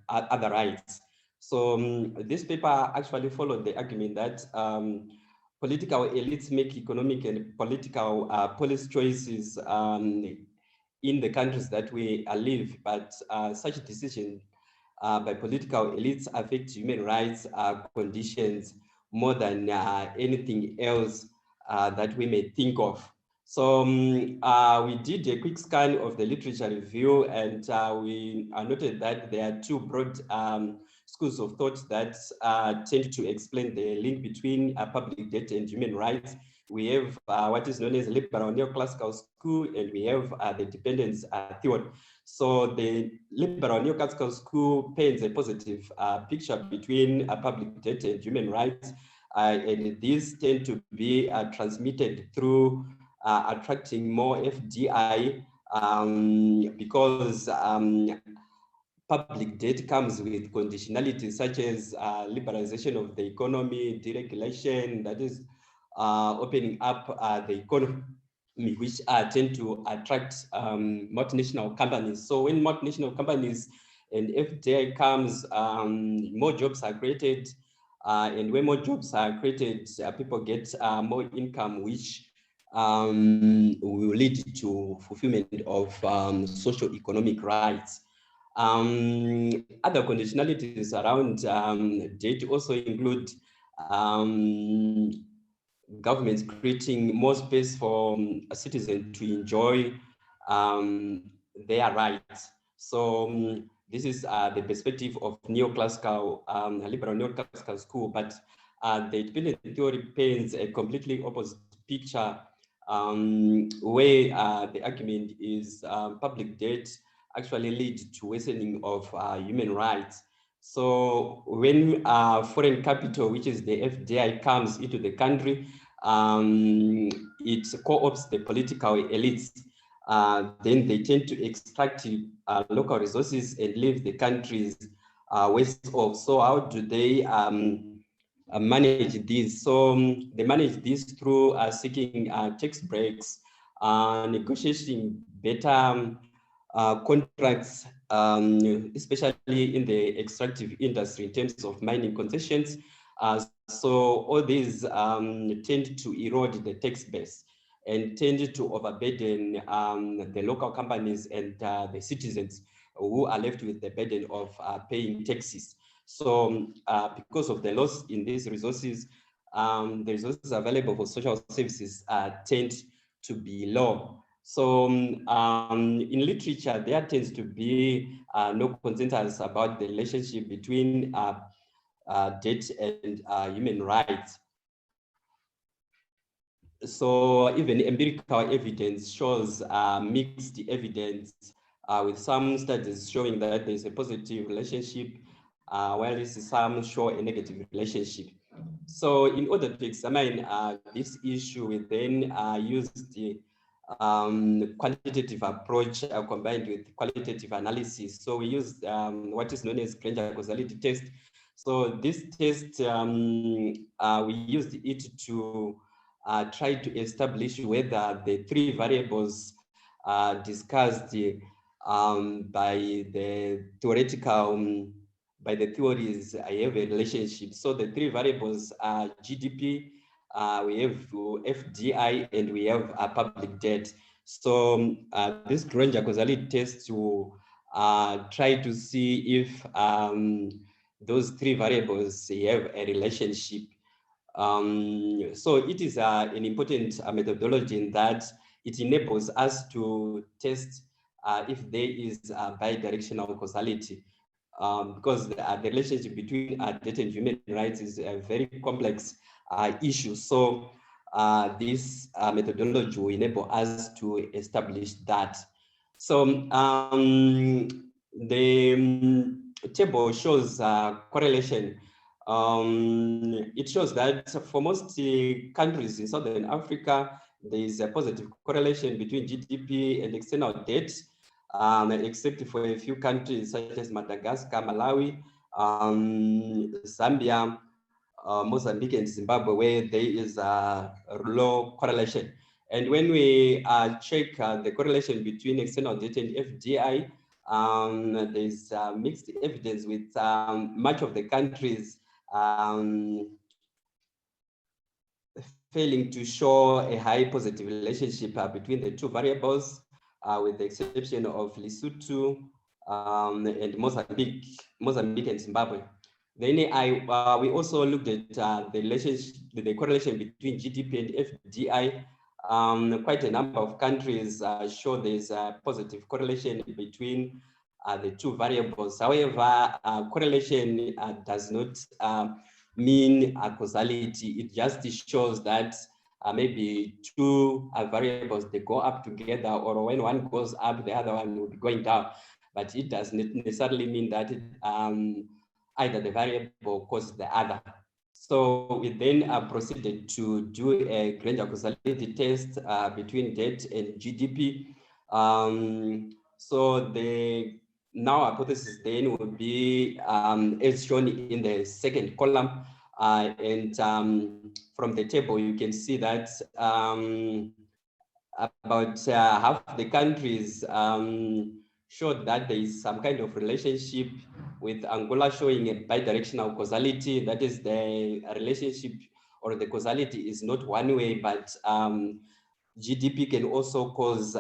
rights. So this paper actually followed the argument that political elites make economic and political policy choices in the countries that we live, but such decisions by political elites affect human rights conditions more than anything else that we may think of. So we did a quick scan of the literature review, and we noted that there are two broad schools of thought that tend to explain the link between public debt and human rights. We have what is known as liberal neoclassical school, and we have the dependence theory. So the liberal neoclassical school paints a positive picture between public debt and human rights, and these tend to be transmitted through attracting more FDI because public debt comes with conditionalities such as liberalization of the economy, deregulation, that is opening up the economy, which tend to attract multinational companies. So when multinational companies and FDI comes, more jobs are created, and when more jobs are created, people get more income, which will lead to fulfillment of socio-economic rights. Other conditionalities around debt also include governments creating more space for citizens to enjoy their rights. So this is the perspective of neoclassical, liberal neoclassical school, but the dependent theory paints a completely opposite picture where the argument is public debt actually lead to worsening of human rights. So when foreign capital, which is the FDI, comes into the country, it co-opts the political elites. Then they tend to extract local resources and leave the countries worse off. So how do they manage this? So they manage this through seeking tax breaks, negotiating better contracts, especially in the extractive industry in terms of mining concessions. So all these tend to erode the tax base and tend to overburden the local companies and the citizens who are left with the burden of paying taxes. So because of the loss in these resources, the resources available for social services tend to be low. So in literature, there tends to be no consensus about the relationship between debt and human rights. So even empirical evidence shows mixed evidence, with some studies showing that there's a positive relationship, while some show a negative relationship. So in order to examine this issue, we then used quantitative approach combined with qualitative analysis. So we use what is known as Granger causality test. So this test, we used it to try to establish whether the three variables discussed by the theoretical, by the theories, I have a relationship. So the three variables are GDP, we have FDI, and we have public debt. So this Granger causality test will try to see if those three variables have a relationship. So it is an important methodology in that it enables us to test if there is a bidirectional causality, because the relationship between debt and human rights is a very complex issue. So this methodology will enable us to establish that. So the table shows correlation. It shows that for most countries in Southern Africa, there is a positive correlation between GDP and external debt, except for a few countries such as Madagascar, Malawi, Zambia, Mozambique, and Zimbabwe, where there is a low correlation. And when we check the correlation between external debt and FDI, there's mixed evidence with much of the countries failing to show a high positive relationship between the two variables, with the exception of Lesotho and Mozambique and Zimbabwe. Then we also looked at the relationship, the correlation between GDP and FDI. Quite a number of countries show there's a positive correlation between the two variables. However, correlation does not mean a causality. It just shows that maybe two variables, they go up together, or when one goes up, the other one will be going down. But it does not necessarily mean that either the variable causes the other. So we then proceeded to do a Granger causality test between debt and GDP. So the null hypothesis then would be as shown in the second column. And from the table, you can see that about half the countries showed that there is some kind of relationship, with Angola showing a bidirectional causality. That is, the relationship or the causality is not one way, but GDP can also cause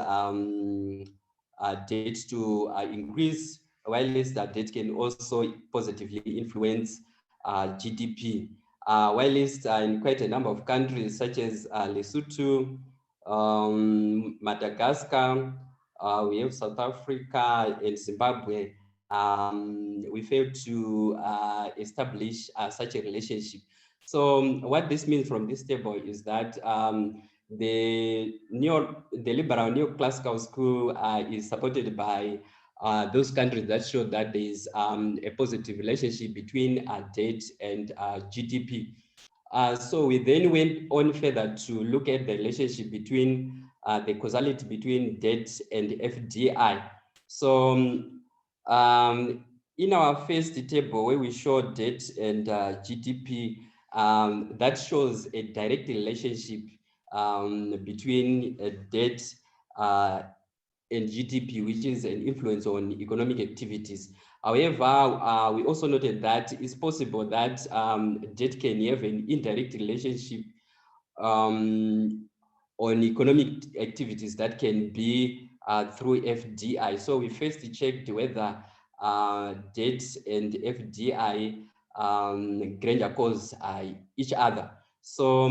debt to increase, while that debt can also positively influence GDP. While in quite a number of countries, such as Lesotho, Madagascar, we have South Africa and Zimbabwe, we failed to establish such a relationship. So what this means from this table is that the liberal neoclassical school is supported by those countries that show that there is a positive relationship between debt and GDP. So we then went on further to look at the relationship between the causality between debt and FDI. So in our first table, where we show debt and GDP, that shows a direct relationship between debt and GDP, which is an influence on economic activities. However, we also noted that it's possible that debt can have an indirect relationship on economic activities that can be through FDI. So we first checked whether debt and FDI Granger cause each other. So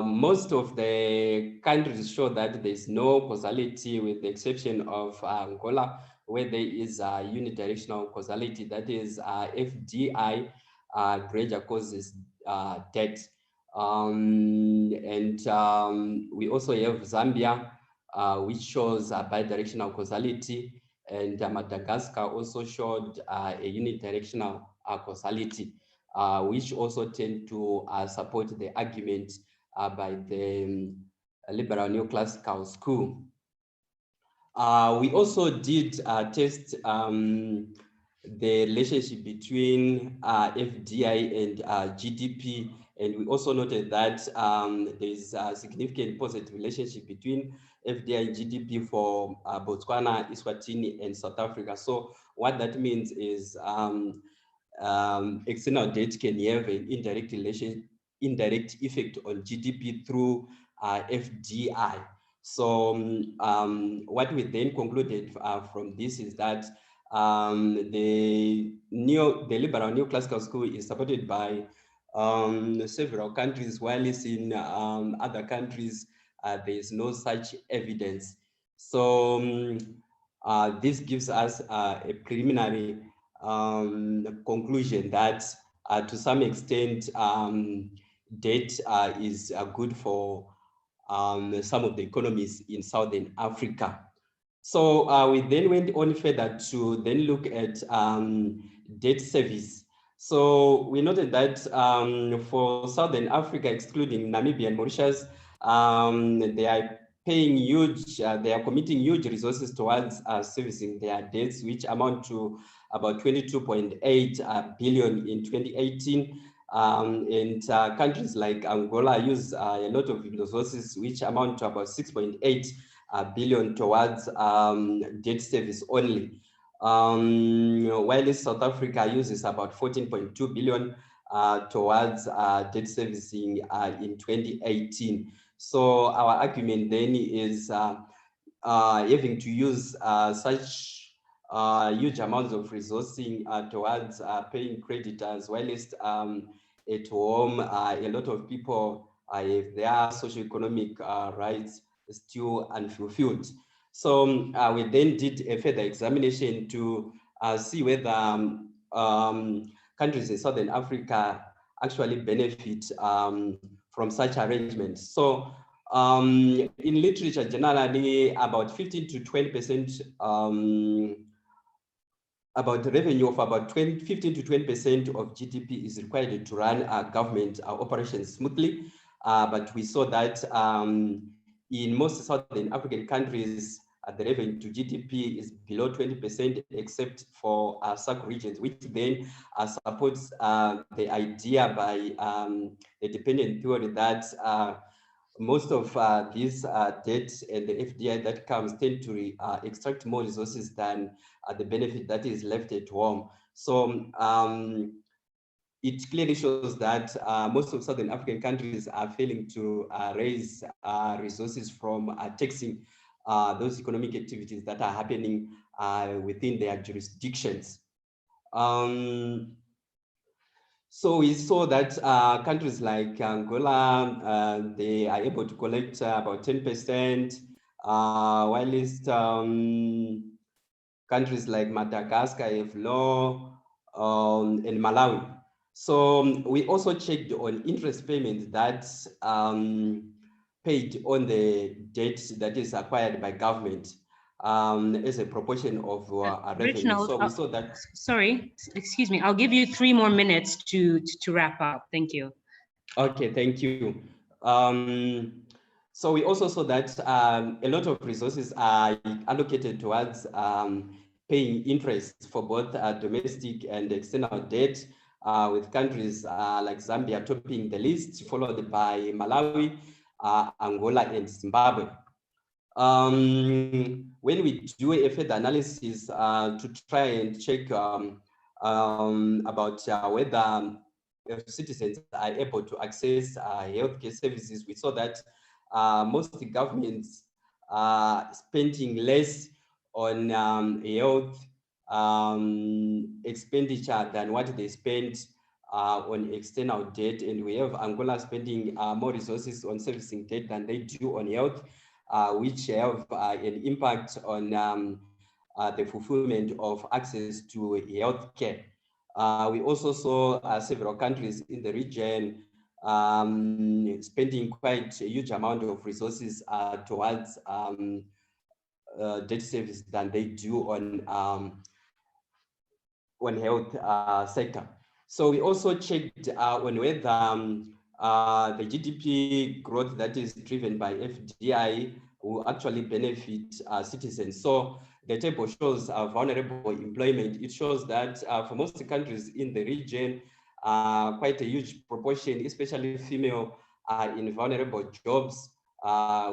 most of the countries show that there's no causality, with the exception of Angola, where there is a unidirectional causality, that is FDI Granger causes debt. And we also have Zambia, which shows a bidirectional causality, and Madagascar also showed a unidirectional causality, which also tend to support the argument by the liberal neoclassical school. We also did test the relationship between FDI and GDP, and we also noted that there is a significant positive relationship between FDI and GDP for Botswana, Eswatini, and South Africa. So what that means is external debt can have an indirect effect on GDP through FDI. So what we then concluded from this is that the liberal neoclassical school is supported by several countries, while in other countries there is no such evidence. So this gives us a preliminary conclusion that to some extent debt is good for some of the economies in Southern Africa. So we then went on further to then look at debt service. So we noted that for Southern Africa, excluding Namibia and Mauritius, they are paying huge, they are committing huge resources towards servicing their debts, which amount to about 22.8 billion in 2018. And countries like Angola use a lot of resources, which amount to about 6.8 billion towards debt service only. While South Africa uses about 14.2 billion towards debt servicing in 2018. So our argument then is having to use such huge amounts of resourcing towards paying creditors, while at home a lot of people have their socioeconomic rights still unfulfilled. So we then did a further examination to see whether countries in Southern Africa actually benefit from such arrangements. So in literature, generally about 15 to 20%, about the revenue of about 15 to 20% of GDP is required to run government operations smoothly. But we saw that in most Southern African countries, the revenue to GDP is below 20%, except for SADC regions, which then supports the idea by the dependent theory that most of these debt and the FDI that comes tend to extract more resources than the benefit that is left at home. So it clearly shows that most of Southern African countries are failing to raise resources from taxing those economic activities that are happening within their jurisdictions. So we saw that countries like Angola, they are able to collect about 10%, while countries like Madagascar have low, and Malawi. So we also checked on interest payments that paid on the debt that is acquired by government as a proportion of revenue. Reginald, so we saw that. Sorry, excuse me. I'll give you 3 more minutes to wrap up. Thank you. Okay, thank you. So we also saw that a lot of resources are allocated towards paying interest for both domestic and external debt, with countries like Zambia topping the list, followed by Malawi, Angola, and Zimbabwe. When we do a further analysis to try and check about whether citizens are able to access healthcare services, we saw that most governments are spending less on health expenditure than what they spend on external debt, and we have Angola spending more resources on servicing debt than they do on health, which have an impact on the fulfillment of access to healthcare. We also saw several countries in the region spending quite a huge amount of resources towards debt service than they do on health sector. So we also checked on whether the GDP growth that is driven by FDI will actually benefit citizens. So the table shows vulnerable employment. It shows that for most countries in the region, quite a huge proportion, especially female, are in vulnerable jobs,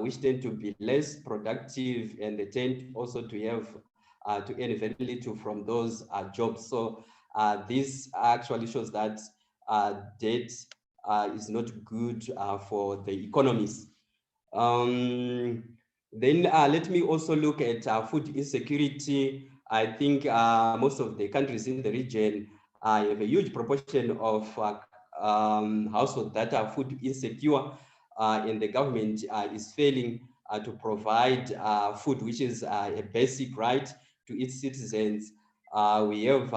which tend to be less productive, and they tend also to have to earn very little from those jobs. So this actually shows that debt is not good for the economies. Then let me also look at food insecurity. I think most of the countries in the region have a huge proportion of households that are food insecure, and the government is failing to provide food, which is a basic right to its citizens. We have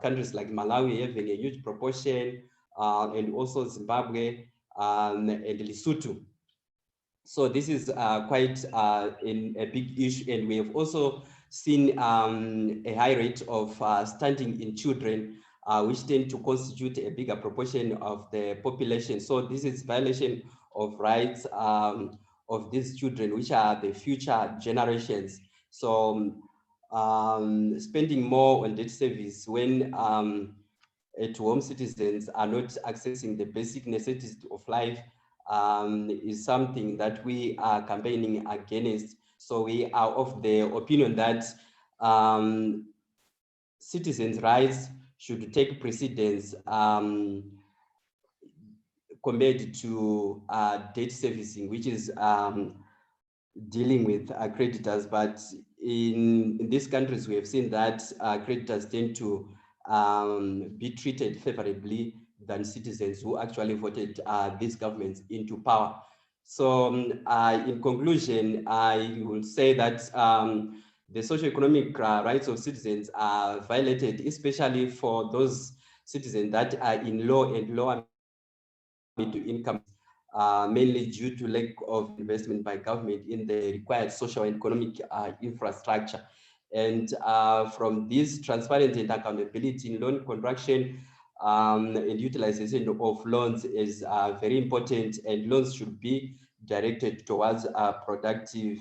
countries like Malawi having a huge proportion, and also Zimbabwe and Lesotho. So this is quite a big issue, and we have also seen a high rate of stunting in children, which tend to constitute a bigger proportion of the population. So this is violation of rights of these children, which are the future generations. So spending more on debt service when at-home citizens are not accessing the basic necessities of life is something that we are campaigning against. So we are of the opinion that citizens' rights should take precedence compared to debt servicing, which is dealing with creditors. But in these countries, we have seen that creditors tend to be treated favorably than citizens who actually voted these governments into power. So in conclusion, I will say that the socioeconomic rights of citizens are violated, especially for those citizens that are in low and lower middle income, mainly due to lack of investment by government in the required social and economic infrastructure. And from this, transparency and accountability in loan construction and utilization of loans is very important, and loans should be directed towards productive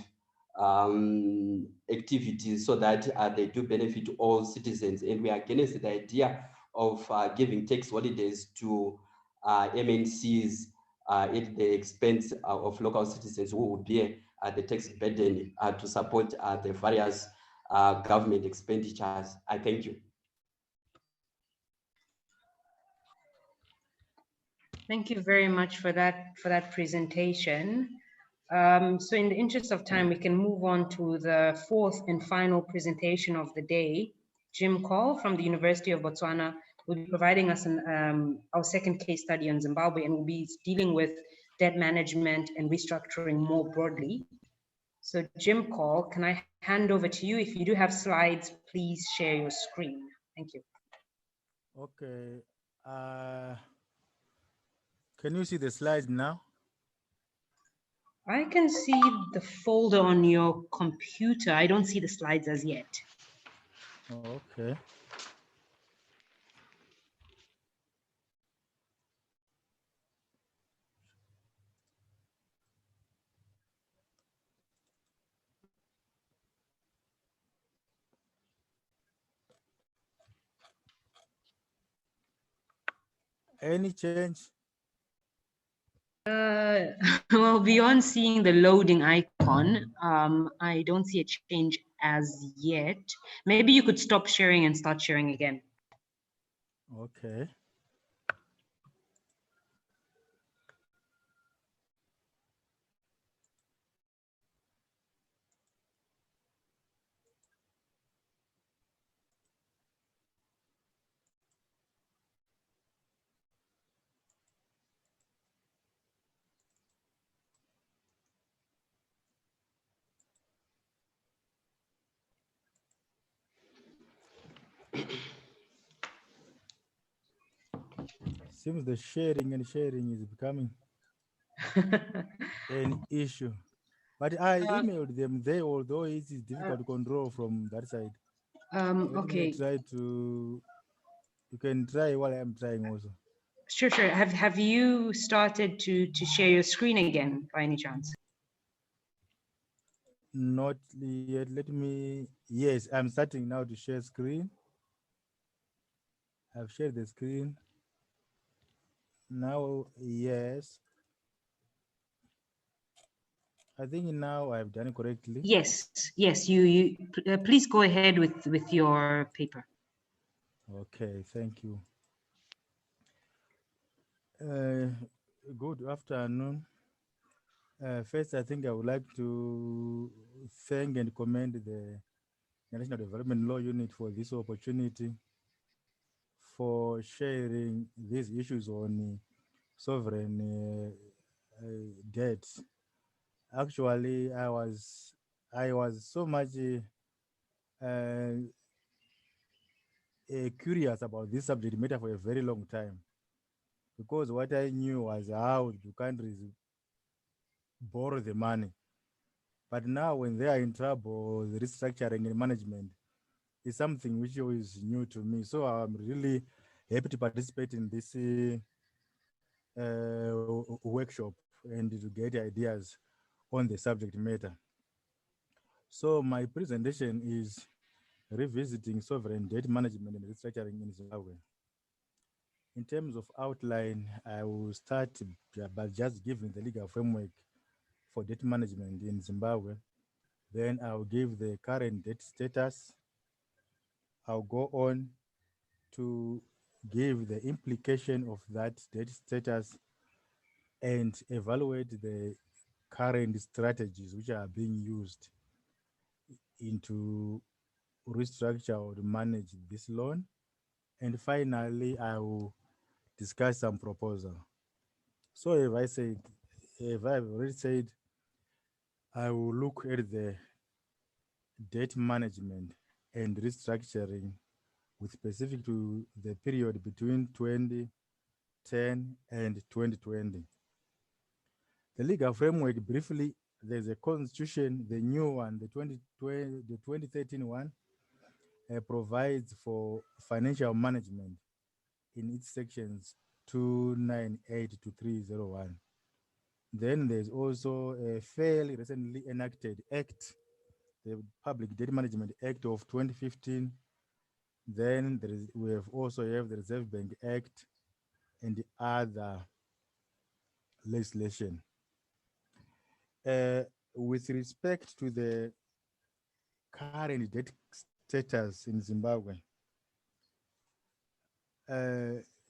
activities so that they do benefit all citizens. And we are against the idea of giving tax holidays to MNCs at the expense of local citizens who would bear the tax burden to support the various government expenditures. I thank you. Thank you very much for that presentation. So in the interest of time, we can move on to the fourth and final presentation of the day. Jim Call from the University of Botswana will be providing us our second case study on Zimbabwe, and will be dealing with debt management and restructuring more broadly. So Jim Call, can I hand over to you? If you do have slides, please share your screen. Thank you. Okay. Can you see the slides now? I can see the folder on your computer. I don't see the slides as yet. Okay. Any change? Well, beyond seeing the loading icon, I don't see a change as yet. Maybe you could stop sharing and start sharing again. Okay. Seems the sharing is becoming an issue. But I emailed them there, although it is difficult to control from that side. Let me Okay. try to, you can try while I'm trying also. Sure, sure. Have you started to share your screen again by any chance? Not yet. Let me. Yes, I'm starting now to share screen. I've shared the screen. Now, yes. I think now I've done it correctly. Yes, yes. Please go ahead with your paper. Okay, thank you. Good afternoon. First, I think I would like to thank and commend the National Development Law Unit for this opportunity for sharing these issues on sovereign debt. Actually, I was so much curious about this subject matter for a very long time, because what I knew was how the countries borrow the money. But now when they are in trouble, the restructuring and management is something which is new to me. So I'm really happy to participate in this workshop and to get ideas on the subject matter. So my presentation is revisiting sovereign debt management and restructuring in Zimbabwe. In terms of outline, I will start by just giving the legal framework for debt management in Zimbabwe. Then I'll give the current debt status. I'll go on to give the implication of that debt status and evaluate the current strategies which are being used into restructure or manage this loan. And finally, I will discuss some proposal. So if I've already said, I will look at the debt management and restructuring with specific to the period between 2010 and 2020. The legal framework, briefly, there's a constitution, the new one, the 2013 one, provides for financial management in its sections 298 to 301. Then there's also a fairly recently enacted act, the Public Debt Management Act of 2015. Then we also have the Reserve Bank Act and the other legislation. With respect to the current debt status in Zimbabwe,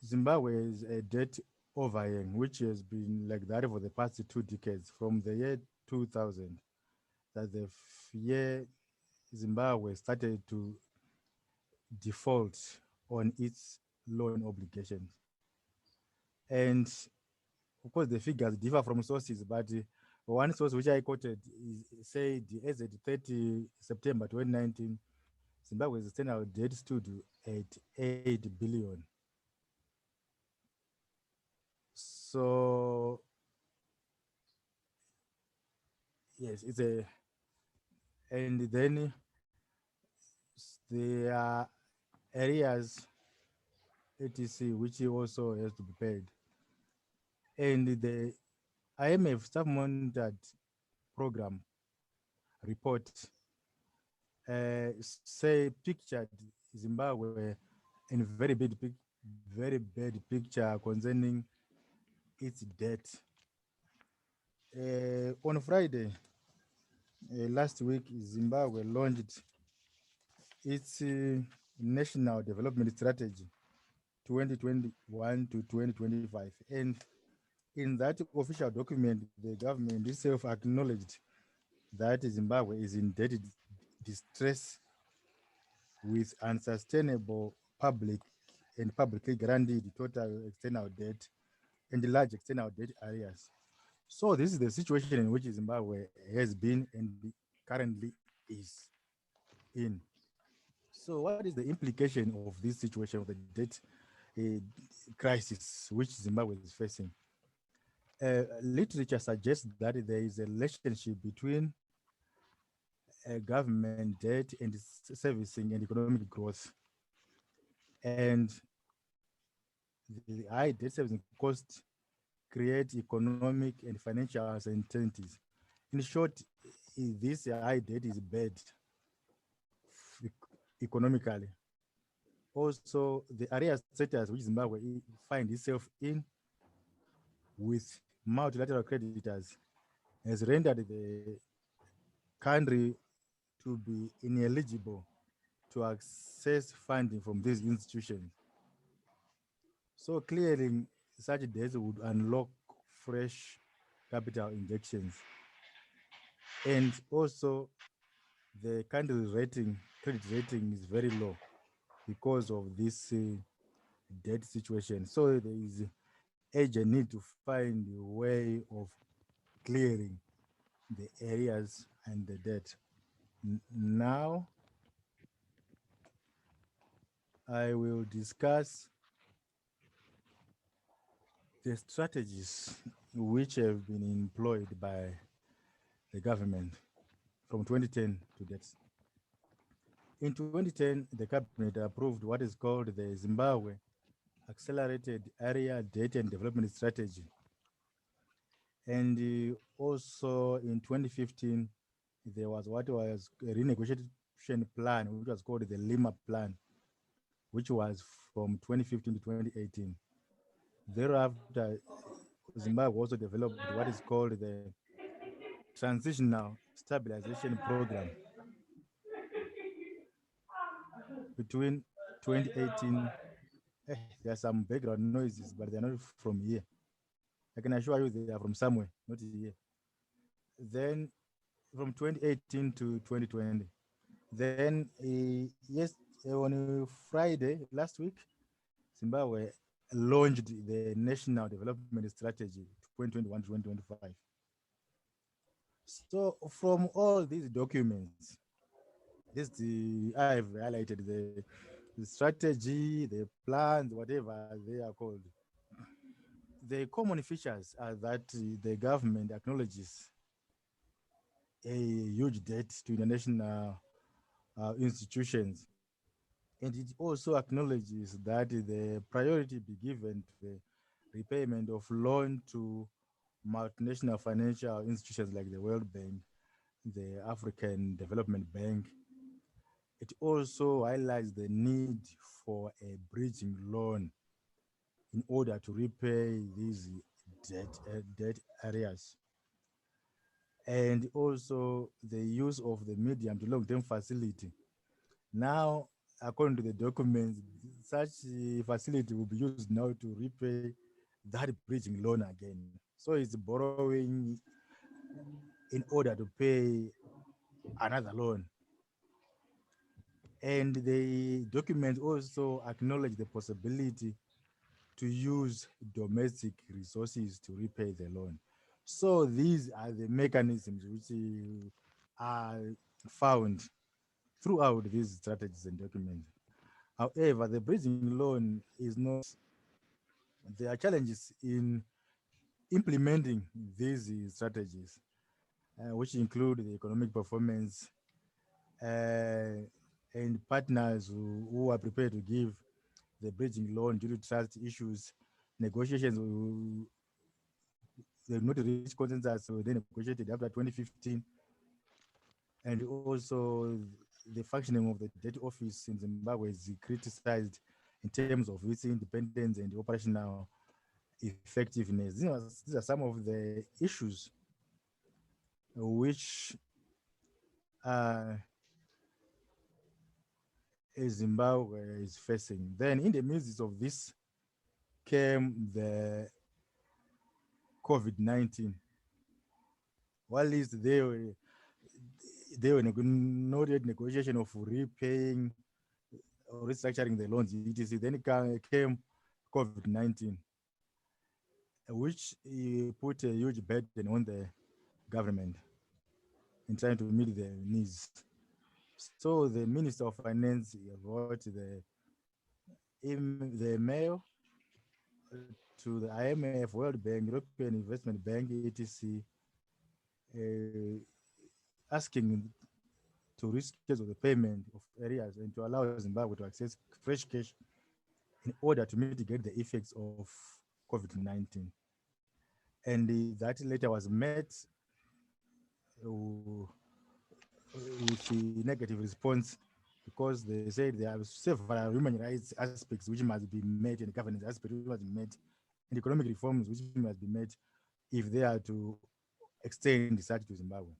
Zimbabwe is a debt overhang, which has been like that for the past 2 decades, from the year 2000, that the year Zimbabwe started to default on its loan obligations. And of course, the figures differ from sources, but one source which I quoted said as at 30 September 2019, Zimbabwe's external debt stood at 8 billion. So yes, it's a, and then there are areas etc which also has to be paid. And the IMF staff monitored program report say pictured Zimbabwe in very bad picture concerning its debt. On Friday last week, Zimbabwe launched its National Development Strategy 2021 to 2025. And in that official document, the government itself acknowledged that Zimbabwe is in debt distress with unsustainable public and publicly guaranteed total external debt and large external debt areas. So this is the situation in which Zimbabwe has been and currently is in. So what is the implication of this situation of the debt crisis which Zimbabwe is facing? Literature suggests that there is a relationship between government debt and servicing and economic growth. And the high debt servicing cost create economic and financial uncertainties. In short, this high debt is bad economically. Also, the area status which Zimbabwe find itself in with multilateral creditors has rendered the country to be ineligible to access funding from these institutions. So clearing such debts would unlock fresh capital injections. And also the country's credit rating is very low because of this debt situation. So there is urgent need to find a way of clearing the areas and the debt. Now I will discuss the strategies which have been employed by the government from 2010 to date. In 2010, the cabinet approved what is called the Zimbabwe Accelerated Area Data and Development Strategy. And also in 2015, there was what was a renegotiation plan, which was called the Lima Plan, which was from 2015 to 2018. Thereafter, Zimbabwe also developed what is called the Transitional Stabilization Program between 2018. There are some background noises, but they're not from here. I can assure you they are from somewhere, not here. Then from 2018 to 2020. Then yes, on Friday last week, Zimbabwe launched the National Development Strategy 2021-2025. So from all these documents, I've highlighted the strategy, the plans, whatever they are called. The common features are that the government acknowledges a huge debt to international institutions, and it also acknowledges that the priority be given to the repayment of loan to multinational financial institutions like the World Bank, the African Development Bank. It also highlights the need for a bridging loan in order to repay these debt areas. And also the use of the medium to long-term facility. Now, according to the documents, such facility will be used now to repay that bridging loan again. So it's borrowing in order to pay another loan. And the document also acknowledge the possibility to use domestic resources to repay the loan. So these are the mechanisms which are found throughout these strategies and documents. However, the bridging loan is not, there are challenges in implementing these strategies, which include the economic performance and partners who are prepared to give the bridging loan due to trust issues. Negotiations, they've not reached consensus, so they negotiated after 2015. And also the functioning of the debt office in Zimbabwe is criticized in terms of its independence and operational effectiveness. These are some of the issues which Zimbabwe is facing. Then in the midst of this came the COVID-19. While they were not yet negotiation of repaying or restructuring the loans, etc. Then came COVID-19, which put a huge burden on the government in trying to meet their needs. So the Minister of Finance wrote the mail to the IMF, World Bank, European Investment Bank, etc., asking to reschedule the payment of areas and to allow Zimbabwe to access fresh cash in order to mitigate the effects of COVID-19. And that letter was met with the negative response because they said there are several human rights aspects which must be met and governance aspects which must be met and economic reforms which must be met if they are to extend such to Zimbabwe.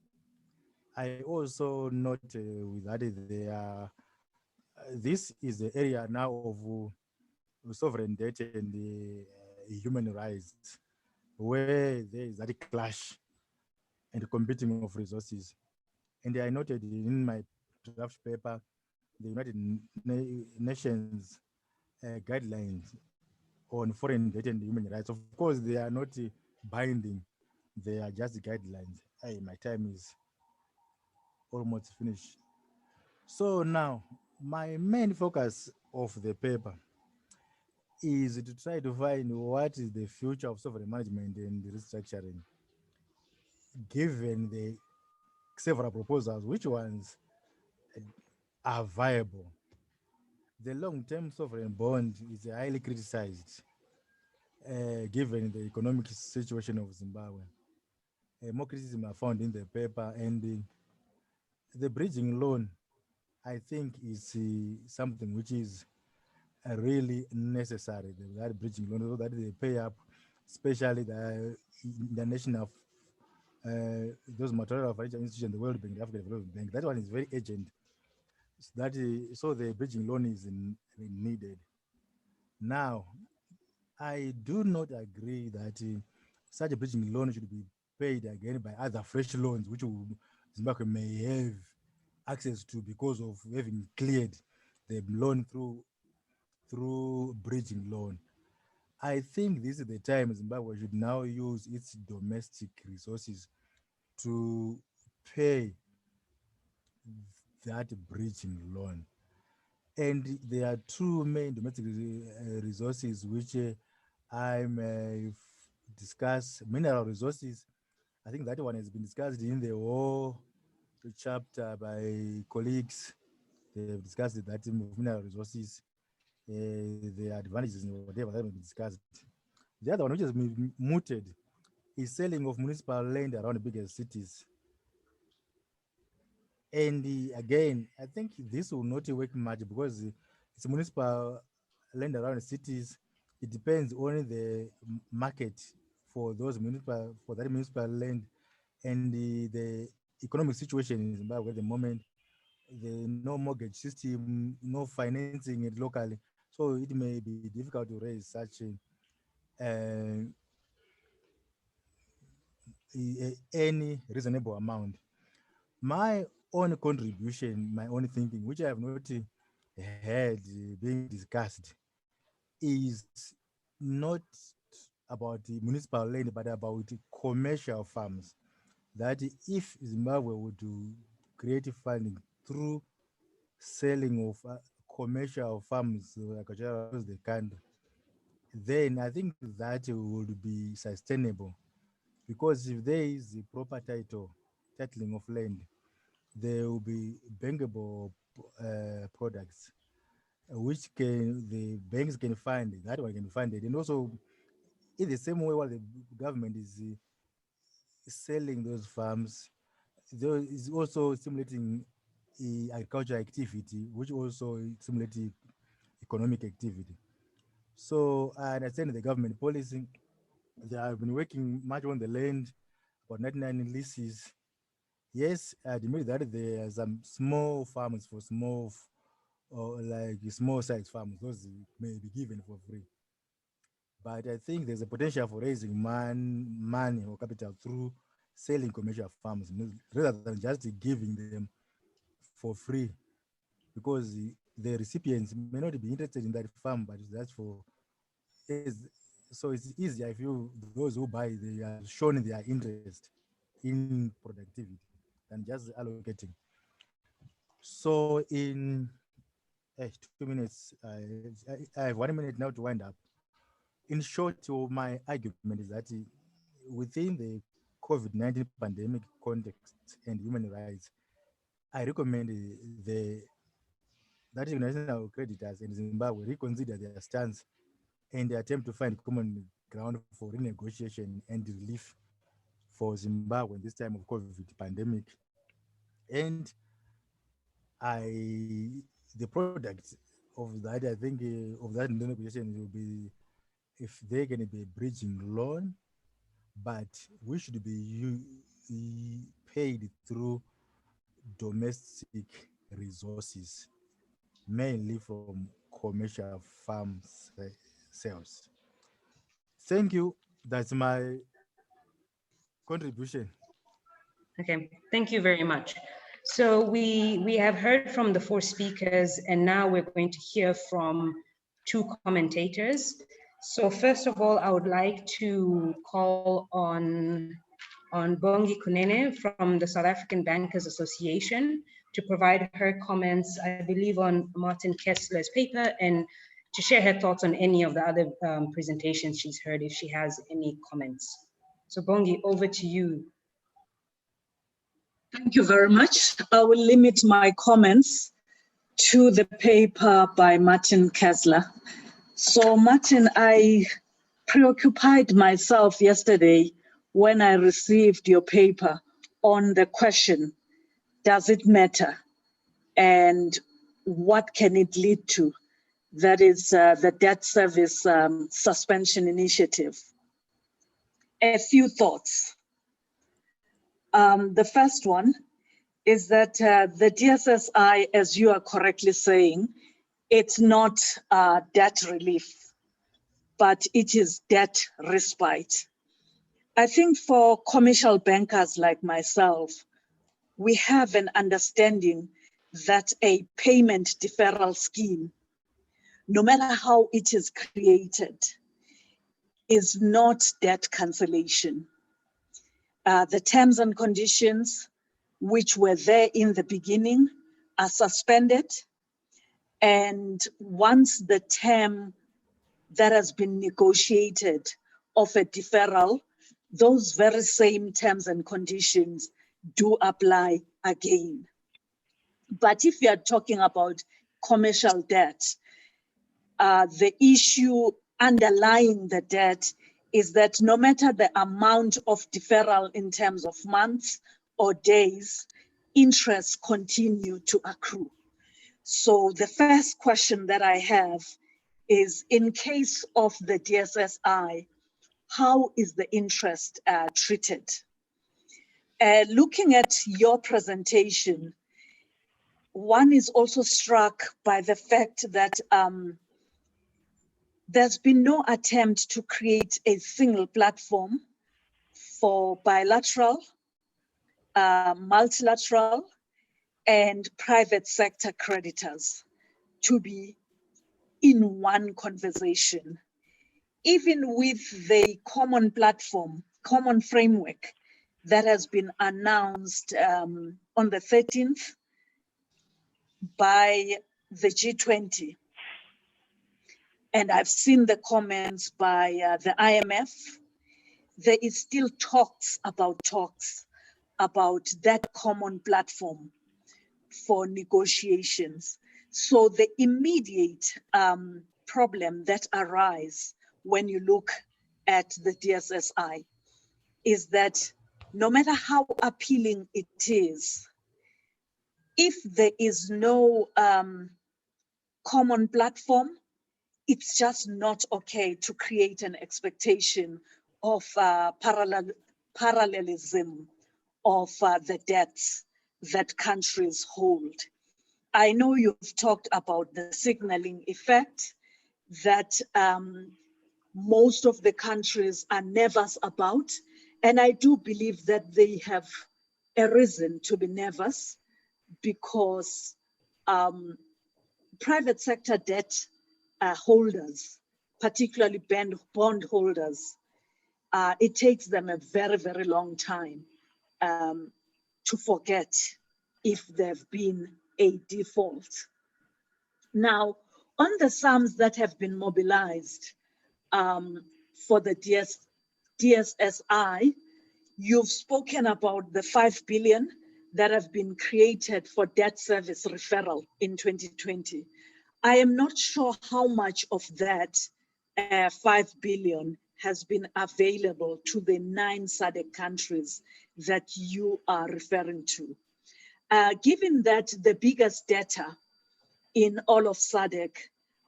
I also note with that this is the area now of sovereign debt and human rights, where there is that clash and competing of resources. And I noted in my draft paper the United Nations guidelines on foreign debt and human rights. Of course, they are not binding; they are just guidelines. Hey, my time is almost finished. So now, my main focus of the paper is to try to find what is the future of sovereign management and restructuring, given the several proposals, which ones are viable. The long-term sovereign bond is highly criticized, given the economic situation of Zimbabwe. More criticism are found in the paper, and the bridging loan, I think, is something which is really necessary. That bridging loan, so that they pay up, especially the national those material financial institutions, the World Bank, the African Development Bank. That one is very urgent. So the bridging loan is needed. Now, I do not agree that such a bridging loan should be paid again by other fresh loans, which Zimbabwe may have access to because of having cleared the loan through bridging loan. I think this is the time Zimbabwe should now use its domestic resources to pay that bridging loan. And there are two main domestic resources which I may discuss. Mineral resources, I think that one has been discussed in the whole chapter by colleagues. They've discussed that of mineral resources, the advantages and whatever that has been discussed. The other one which has been mooted is selling of municipal land around the biggest cities. And again, I think this will not work much because it's municipal land around the cities. It depends on the market for that municipal land and the economic situation in Zimbabwe at the moment. The no mortgage system, no financing it locally, so it may be difficult to raise such any reasonable amount. My own contribution, my own thinking, which I have not heard being discussed, is not about the municipal land, but about commercial farms. That if Zimbabwe would create funding through selling of commercial farms across the country, then I think that would be sustainable. Because if there is a proper titling of land, there will be bankable products which the banks can fund. That one can fund it. And also, in the same way while the government is selling those farms, there is also stimulating agricultural activity, which also stimulates economic activity. So I understand the government policy. They have been working much on the land, about 99 leases. Yes, I admit that there are some small farms for like small size farms, those may be given for free. But I think there's a potential for raising money or capital through selling commercial farms rather than just giving them for free, because the recipients may not be interested in that farm, but that's so it's easier if those who buy, they are shown their interest in productivity than just allocating. So in 2 minutes, I have 1 minute now to wind up. In short, my argument is that within the COVID-19 pandemic context and human rights, I recommend the that international creditors in Zimbabwe reconsider their stance and attempt to find common ground for renegotiation and relief for Zimbabwe in this time of COVID pandemic. And the product of that, I think, of that negotiation will be if they're going to be a bridging loan, but we should be paid through domestic resources, mainly from commercial farm sales. Thank you. That's my contribution. Okay, thank you very much. So we have heard from the 4 speakers, and now we're going to hear from 2 commentators. So first of all, I would like to call on Bongi Kunene from the South African Bankers Association to provide her comments, I believe, on Martin Kessler's paper, and to share her thoughts on any of the other presentations she's heard, if she has any comments. So Bongi, over to you. Thank you very much. I will limit my comments to the paper by Martin Kessler. So Martin, I preoccupied myself yesterday when I received your paper on the question, does it matter? And what can it lead to? That is the debt service suspension initiative. A few thoughts. The first one is that the DSSI, as you are correctly saying, it's not debt relief, but it is debt respite. I think for commercial bankers like myself, we have an understanding that a payment deferral scheme, no matter how it is created, is not debt cancellation. The terms and conditions which were there in the beginning are suspended. And once the term that has been negotiated of a deferral, those very same terms and conditions do apply again. But if you are talking about commercial debt, the issue underlying the debt is that no matter the amount of deferral in terms of months or days, interests continue to accrue. So the first question that I have is, in case of the DSSI, how is the interest treated? Looking at your presentation, one is also struck by the fact that there's been no attempt to create a single platform for bilateral, multilateral, and private sector creditors to be in one conversation. Even with the common platform, common framework that has been announced on the 13th by the G20, and I've seen the comments by the IMF, there is still talks about that common platform for negotiations. So the immediate problem that arises when you look at the DSSI is that no matter how appealing it is, if there is no common platform, it's just not okay to create an expectation of parallelism of the debts that countries hold. I know you've talked about the signaling effect that most of the countries are nervous about, and I do believe that they have a reason to be nervous because private sector debt holders, particularly bond holders, it takes them a very, very long time to forget if there've been a default. Now, on the sums that have been mobilized for the DSSI, you've spoken about the 5 billion that have been created for debt service referral in 2020. I am not sure how much of that 5 billion has been available to the 9 SADC countries that you are referring to. Given that the biggest debtor in all of SADC,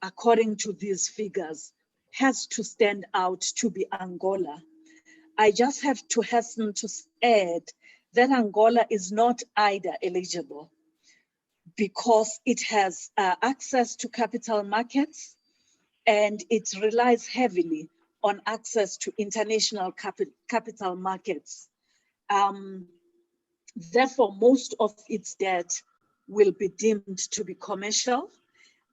according to these figures, has to stand out to be Angola, I just have to hasten to add that Angola is not either eligible because it has access to capital markets and it relies heavily on access to international capital markets. Therefore, most of its debt will be deemed to be commercial.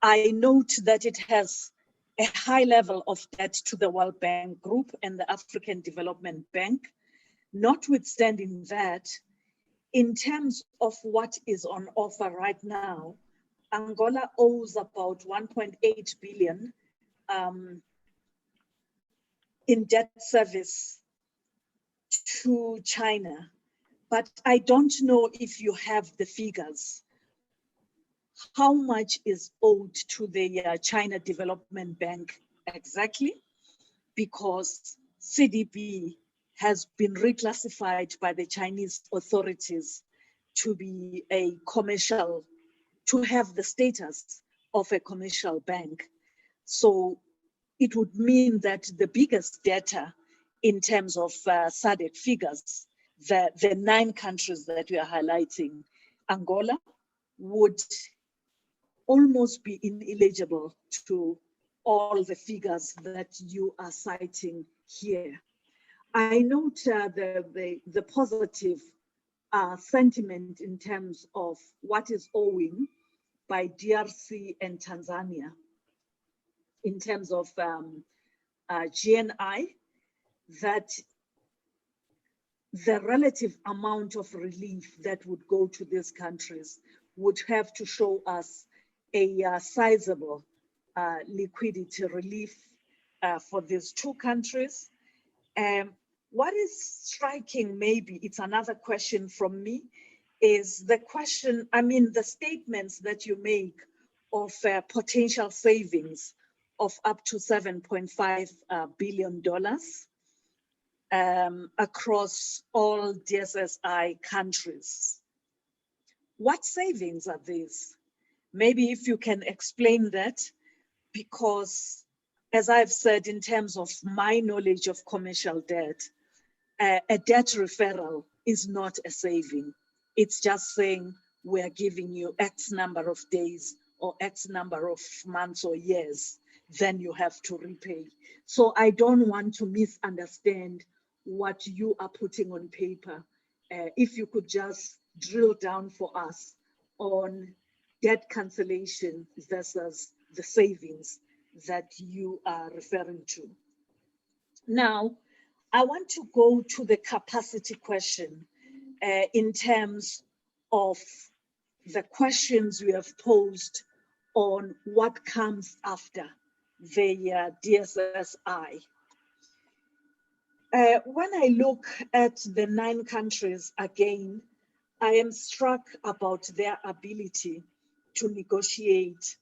I note that it has a high level of debt to the World Bank Group and the African Development Bank. Notwithstanding that, in terms of what is on offer right now, Angola owes about 1.8 billion in debt service to China, but I don't know if you have the figures. How much is owed to the China Development Bank exactly? Because CDB has been reclassified by the Chinese authorities to be a commercial, to have the status of a commercial bank. So it would mean that the biggest debtor in terms of SADC figures, the 9 countries that we are highlighting, Angola would almost be ineligible to all the figures that you are citing here. I note the positive sentiment in terms of what is owing by DRC and Tanzania in terms of GNI, that the relative amount of relief that would go to these countries would have to show us a sizable liquidity relief for these 2 countries. What is striking, maybe it's another question from me, is the question, the statements that you make of potential savings of up to $7.5 billion across all DSSI countries. What savings are these? Maybe if you can explain that, because as I've said, in terms of my knowledge of commercial debt, a debt referral is not a saving. It's just saying we're giving you X number of days or X number of months or years, then you have to repay. So I don't want to misunderstand what you are putting on paper. If you could just drill down for us on debt cancellation versus the savings that you are referring to. Now, I want to go to the capacity question in terms of the questions we have posed on what comes after the DSSI. When I look at the 9 countries again, I am struck about their ability to negotiate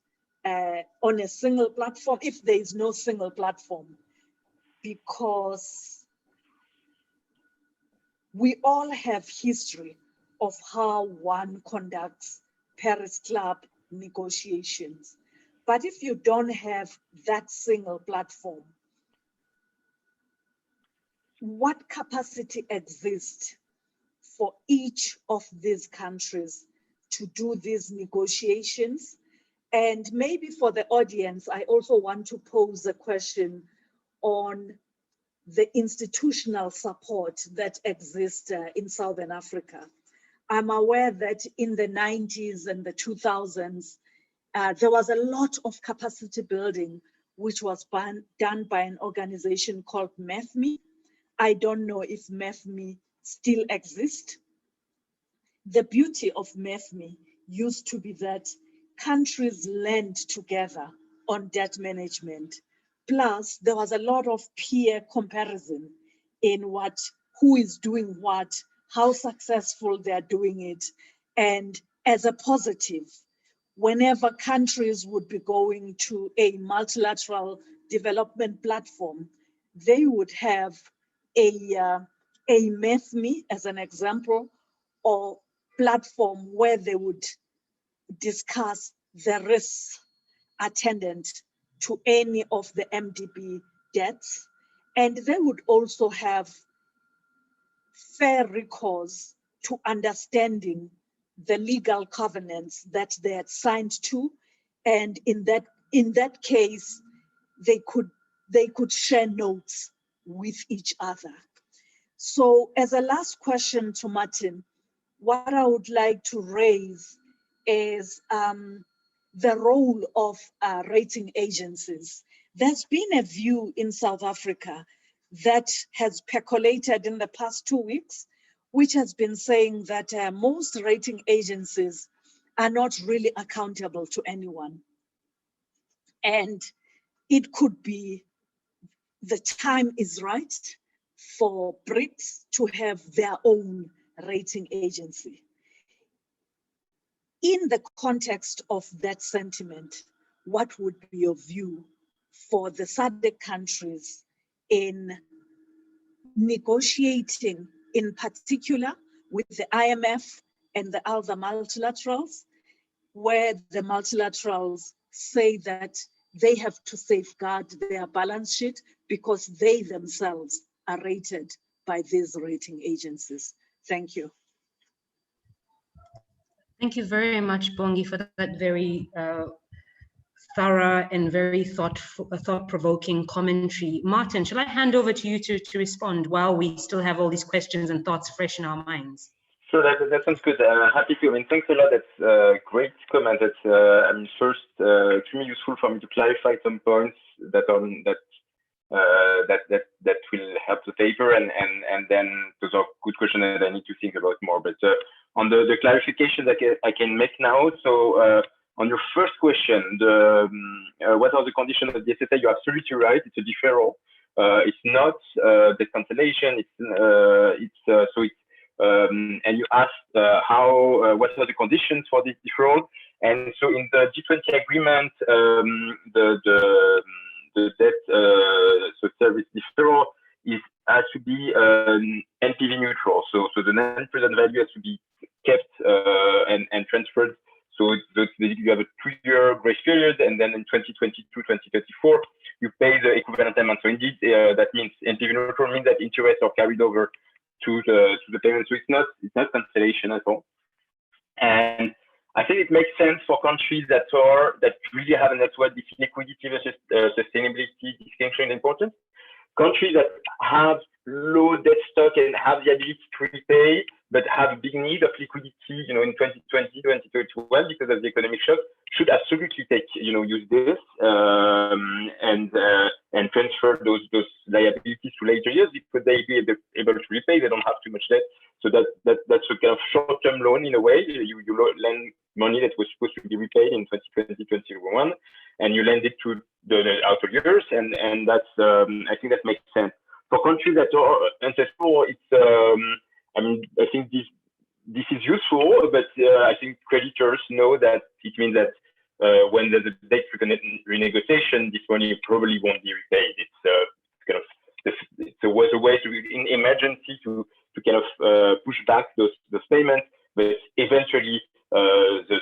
on a single platform, if there is no single platform, because we all have history of how one conducts Paris Club negotiations. But if you don't have that single platform, what capacity exists for each of these countries to do these negotiations? And maybe for the audience, I also want to pose a question on the institutional support that exists in Southern Africa. I'm aware that in the 90s and the 2000s, there was a lot of capacity building, which was done by an organization called MEFME. I don't know if MEFME still exists. The beauty of MEFME used to be that countries learned together on debt management. Plus, there was a lot of peer comparison in who is doing what how successful they're doing it. And as a positive, whenever countries would be going to a multilateral development platform, they would have a MEFMI as an example, or platform where they would discuss the risks attendant to any of the MDB debts. And they would also have fair recourse to understanding the legal covenants that they had signed to. And in that case, they could share notes with each other. So as a last question to Martin, what I would like to raise is the role of rating agencies. There's been a view in South Africa that has percolated in the past 2 weeks, which has been saying that most rating agencies are not really accountable to anyone. And it could be the time is right for BRICS to have their own rating agency. In the context of that sentiment, what would be your view for the SADC countries in negotiating, in particular with the IMF and the other multilaterals, where the multilaterals say that they have to safeguard their balance sheet because they themselves are rated by these rating agencies? Thank you. Thank you very much, Bongi, for that very thorough and very thought-provoking commentary. Martin, shall I hand over to you to respond while we still have all these questions and thoughts fresh in our minds? Sure, that sounds good. Happy to. I mean, thanks a lot. That's a great comment. That's, I mean, first, extremely useful for me to clarify some points that will help the paper, and then those are good questions that I need to think about more. But on the clarification that I can make now, so on your first question, what are the conditions of the SSA? You're absolutely right. It's a deferral. It's not the cancellation. And you asked what are the conditions for this deferral? And so in the G20 agreement, the debt service deferral has to be NPV neutral. So the net present value has to be kept and transferred. So you have a 2-year grace period, and then in 2022, 2034, you pay the equivalent amount. So indeed, that means NPV neutral means that interests are carried over to the payment. So it's not cancellation at all. And I think it makes sense for countries that really have, and that's what this liquidity versus sustainability distinction is important. Countries that have low debt stock and have the ability to repay, but have a big need of liquidity, in 2020, 2021, because of the economic shock, should absolutely use this and transfer those liabilities to later years, because they be able to repay. They don't have too much debt. So that's a kind of short-term loan in a way. You lend money that was supposed to be repaid in 2020, 2021, and you lend it to the outer years, and that's I think that makes sense. For countries that are ancestral, it's I think this is useful, but I think creditors know that it means that when there's a debt renegotiation, this money probably won't be repaid. It's a way to, in emergency, to kind of push back those payments, but eventually the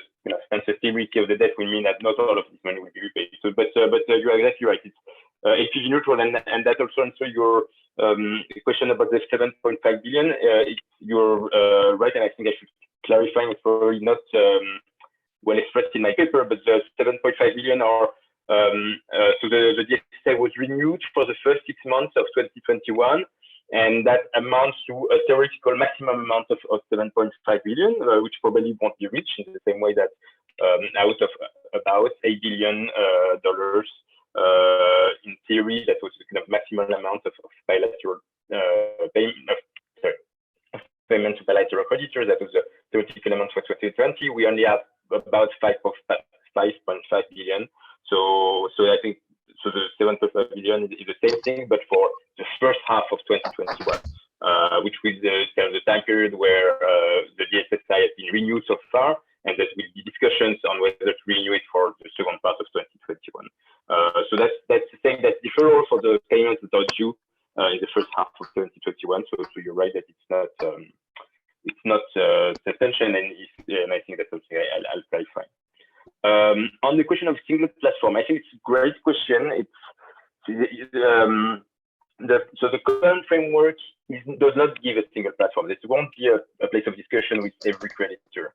sensitivity of the debt will mean that not all of this money will be repaid. So, but you're exactly right. It's NPV neutral, and that also answers your question about the 7.5 billion. You're right, and I think I should clarify. It's probably not well expressed in my paper, but the 7.5 billion are so the DSA was renewed for the first 6 months of 2021. And that amounts to a theoretical maximum amount of 7.5 billion, which probably won't be reached in the same way that out of about $8 billion in theory, that was the kind of maximum amount of bilateral payment to bilateral creditors. That was the theoretical amount for 2020. We only have about 5.5 billion. So I think the 7.5 billion is the same thing, but for the first half of 2021. which was kind of the time period where the DSSI has been renewed so far, and there will be discussions on whether to renew it for the second part of 2021. So that's the thing, that deferral for the payments that are due in the first half of 2021. So you're right that it's not suspension, and I think that's something I'll clarify. On the question of single platform, I think it's a great question. So the current framework does not give a single platform. This won't be a place of discussion with every creditor.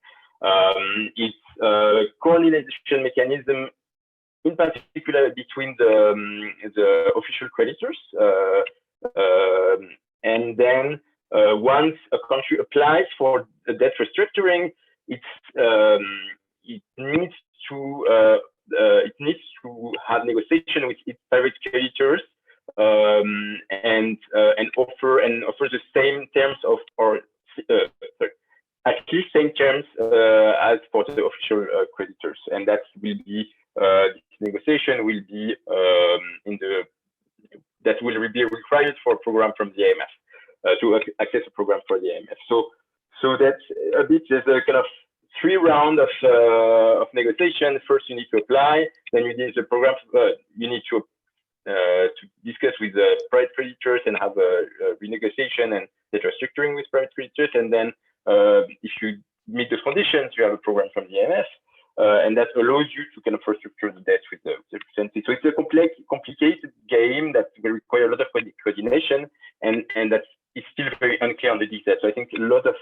It's a coordination mechanism, in particular between the official creditors, and then once a country applies for the debt restructuring, it needs to have negotiation with its private creditors and offer the same terms of, or at least same terms as for the official creditors, and that will be this negotiation will be that will be required for a program from the IMF to access a program for the IMF. So that's a bit, there's a kind of 3 rounds of negotiation. First, you need to apply, then you need the program. You need to discuss with the private creditors and have a renegotiation and debt restructuring with private creditors, and then if you meet those conditions, you have a program from the IMF, and that allows you to kind of restructure the debt with the representative. So it's a complicated game that will require a lot of coordination, and that is still very unclear on the details. So I think a lot of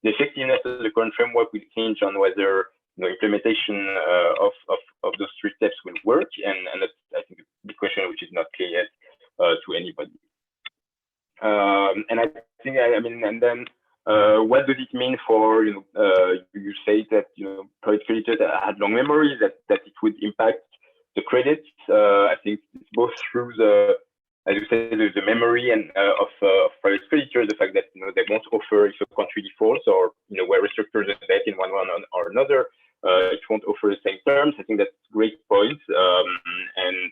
the effectiveness of the current framework will hinge on whether implementation of those 3 steps will work, and that's, I think, the question which is not clear yet to anybody. And I think, and then what does it mean for, you say that, private creditors had long memories, that it would impact the credits. I think it's both through as you say, the memory and of private creditors, the fact that they won't offer if a country defaults, or where restructures the debt in one or another, it won't offer the same terms. I think that's a great point, and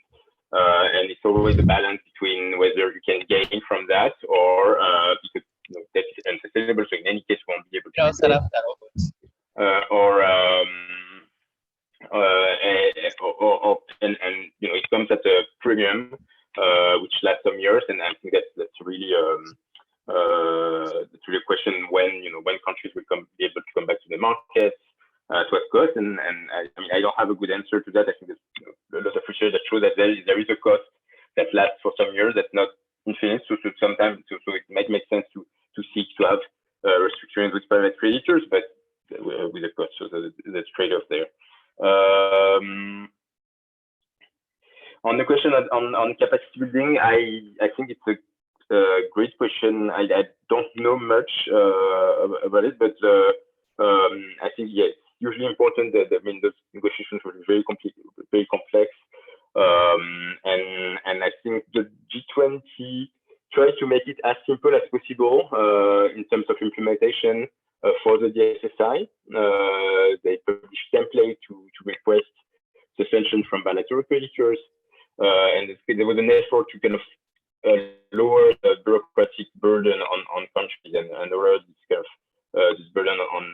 it's always a balance between whether you can gain from that or because that is unsustainable. So in any case, we won't be able to it comes at a premium, which lasts some years, and I think that's really a question when countries will be able to come back to the market to what cost, and I don't have a good answer to that. I think there's a lot of research that show that there is a cost that lasts for some years, that's not infinite. So sometimes so it might make sense to seek to have restructuring with private creditors, but with a cost. So there's trade-off there. On the question on capacity building, I think it's a great question. I don't know much about it, but I think it's usually important that those negotiations will be very complex, and I think the G20 tries to make it as simple as possible in terms of implementation for the DSSI. They publish template to request suspension from bilateral creditors. And there was an effort to kind of lower the bureaucratic burden on countries and lower this kind of this burden on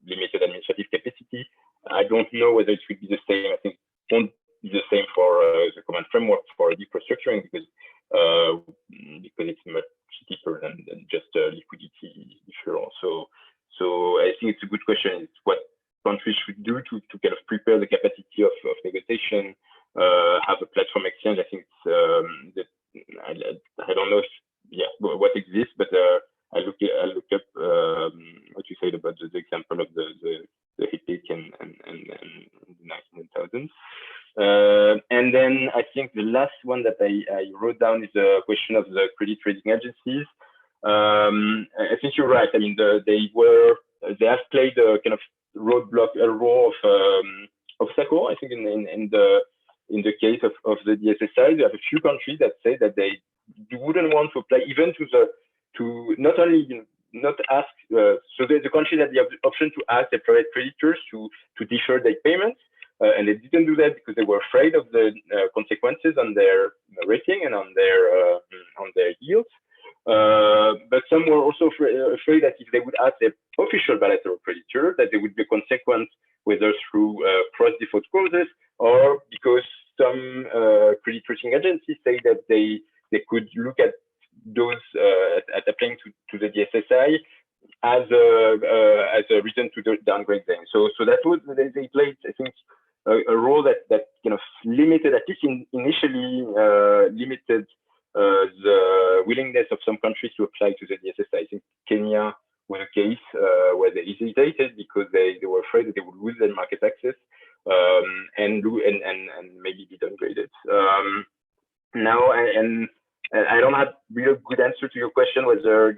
limited administrative capacity. I don't know whether it will be the same. I think it won't be the same for the common framework for deep restructuring because it's much deeper than just liquidity deferral. So I think it's a good question. It's what countries should do to kind of prepare the capacity of negotiation. Have a platform exchange. I think it's I don't know what exists, but I looked up what you said about the example of the HIPIC and the 19,000s. And then I think the last one that I wrote down is a question of the credit rating agencies. I think you're right. I mean, they have played a kind of roadblock, a role of obstacle. I think in the case of the DSSI, there are a few countries that say that they wouldn't want to apply even to not only not ask. So the country that they have the option to ask their private creditors to defer their payments, and they didn't do that because they were afraid of the consequences on their rating and on their yields. But some were also afraid that if they would ask their official bilateral creditor, that there would be a consequence, whether through cross-default clauses or because some credit rating agencies say that they could look at those at applying to the DSSI as a reason to downgrade them. So that was, they played, I think, a role that kind of limited, at least initially, limited the willingness of some countries to apply to the DSSI. I think Kenya was a case where they hesitated because they were afraid that they would lose their market access and maybe be downgraded. Now, I don't have real good answer to your question whether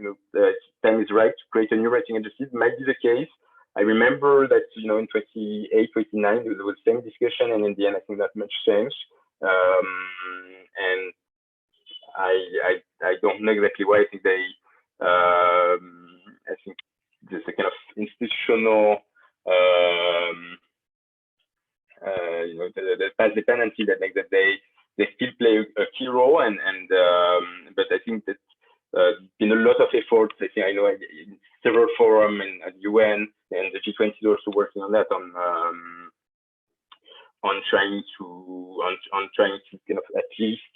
time is right to create a new rating agency. It might be the case. I remember that in 28, 29 there was the same discussion, and in the end I think not much changed. And I don't know exactly why. I think they I think there's a kind of institutional the past dependency that makes that they still play a key role, but I think that been a lot of efforts. I think I know in several forums and at UN, and the G20 is also working on that, on trying to kind of at least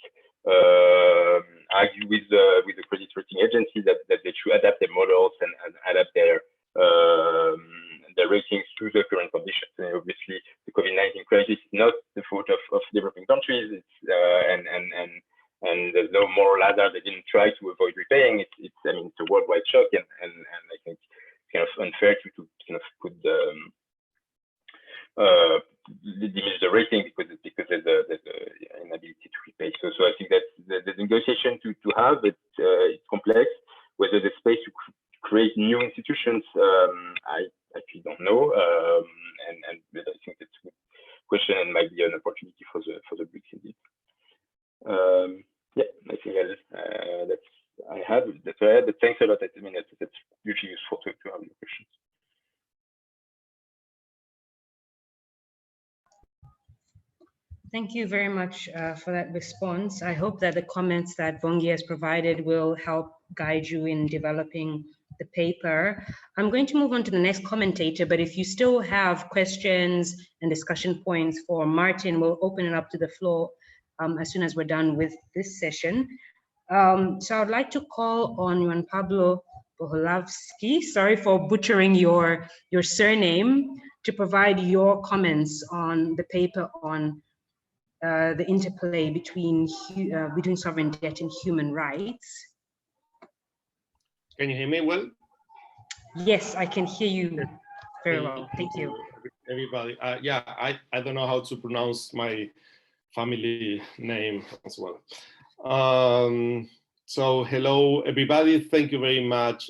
argue with the credit rating agency that they should adapt their models and adapt their ratings to the current conditions. And obviously, the COVID-19 crisis is not the fault of developing countries. It's and there's no moral ladder. They didn't try to avoid repaying. It's I mean, it's a worldwide shock, and I think it's kind of unfair to kind of put diminish the rating because there's an inability to repay. So I think that the negotiation to have it, it's complex. Whether there's space to create new institutions, I actually don't know. But I think that's a good question and might be an opportunity for the BRICS indeed. Yeah, I think that's I have. That's what I had. But thanks a lot. I mean, that's usually useful to have your questions. Thank you very much for that response. I hope that the comments that Bongi has provided will help guide you in developing the paper. I'm going to move on to the next commentator, but if you still have questions and discussion points for Martin, we'll open it up to the floor as soon as we're done with this session. So I'd like to call on Juan Pablo Boholavsky, sorry for butchering your surname, to provide your comments on the paper on the interplay between sovereign debt and human rights. Can you hear me well? Yes, I can hear you very well. Thank you. Everybody, yeah, I don't know how to pronounce my family name as well. So hello, everybody. Thank you very much,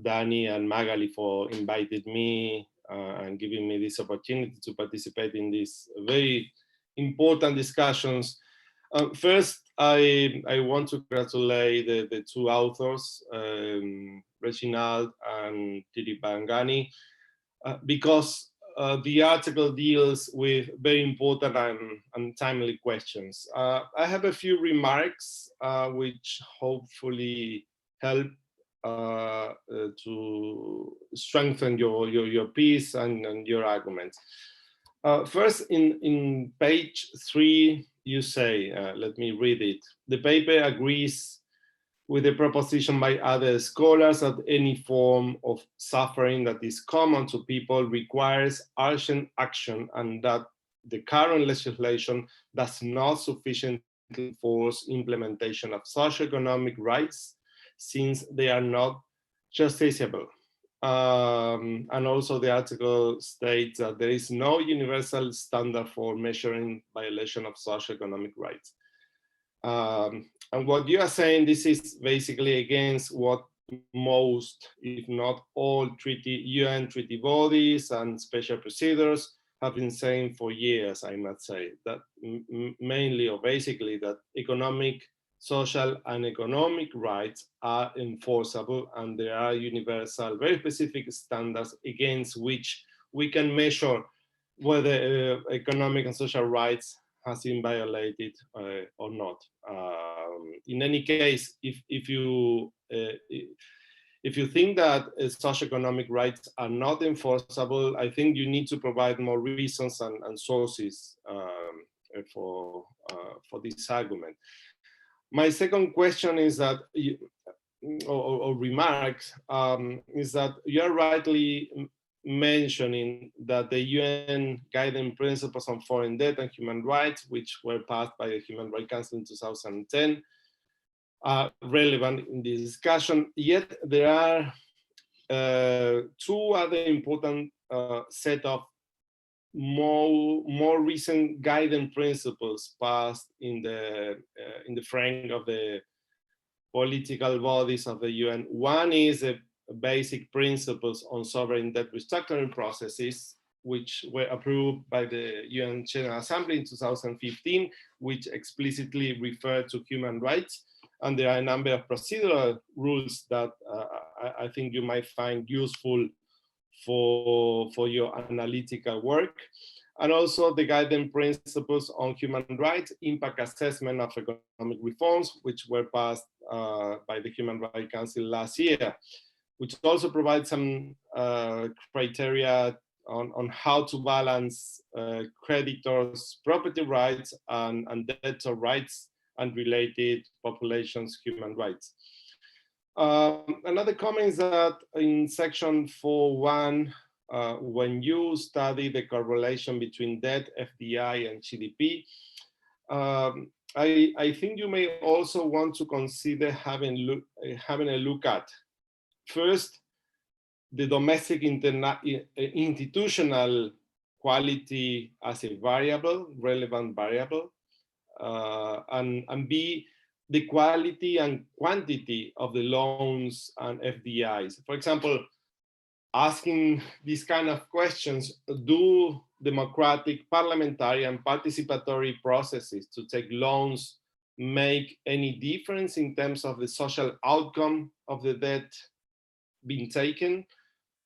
Danny and Magali, for inviting me and giving me this opportunity to participate in these very important discussions. First, I want to congratulate the two authors, Reginald and Tiri Bangani, because the article deals with very important and timely questions. I have a few remarks which hopefully help to strengthen your piece and your arguments. First, in page 3, you say, let me read it. The paper agrees with the proposition by other scholars that any form of suffering that is common to people requires urgent action, and that the current legislation does not sufficiently enforce implementation of socioeconomic rights since they are not justiciable. And also the article states that there is no universal standard for measuring violation of socioeconomic rights. And what you are saying, this is basically against what most, if not all, UN treaty bodies and special procedures have been saying for years, I must say, that mainly or basically that economic, social and economic rights are enforceable, and there are universal, very specific standards against which we can measure whether economic and social rights has been violated or not. In any case, if you think that socioeconomic rights are not enforceable, I think you need to provide more reasons and sources for this argument. My second question is that, or remarks, is that you are rightly mentioning that the UN guiding principles on foreign debt and human rights, which were passed by the Human Rights Council in 2010, are relevant in this discussion. Yet there are two other important set of more recent guiding principles passed in the frame of the political bodies of the UN. One is the basic principles on sovereign debt restructuring processes, which were approved by the UN General Assembly in 2015, which explicitly refer to human rights. And there are a number of procedural rules that I think you might find useful for your analytical work. And also the guiding principles on human rights, impact assessment of economic reforms, which were passed by the Human Rights Council last year, which also provides some criteria on how to balance creditors' property rights and debtor rights and related populations' human rights. Another comment is that in section 4.1, when you study the correlation between debt, FDI, and GDP, I think you may also want to consider having a look at, first, the domestic institutional quality as a variable, relevant variable, and B, the quality and quantity of the loans and FDIs. For example, asking these kind of questions, do democratic, parliamentary, and participatory processes to take loans make any difference in terms of the social outcome of the debt being taken?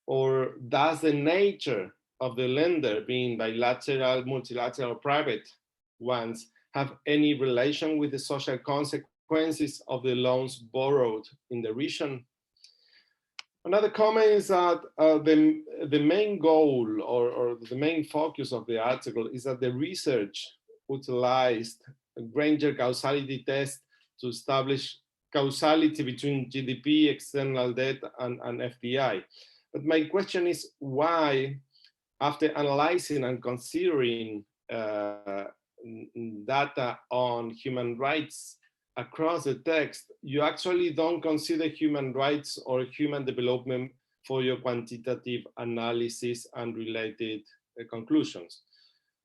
Or does the nature of the lender, being bilateral, multilateral, or private ones, have any relation with the social consequences of the loans borrowed in the region? Another comment is that the main goal or the main focus of the article is that the research utilized a Granger causality test to establish causality between GDP, external debt, and FDI. But my question is why, after analyzing and considering data on human rights across the text, you actually don't consider human rights or human development for your quantitative analysis and related conclusions.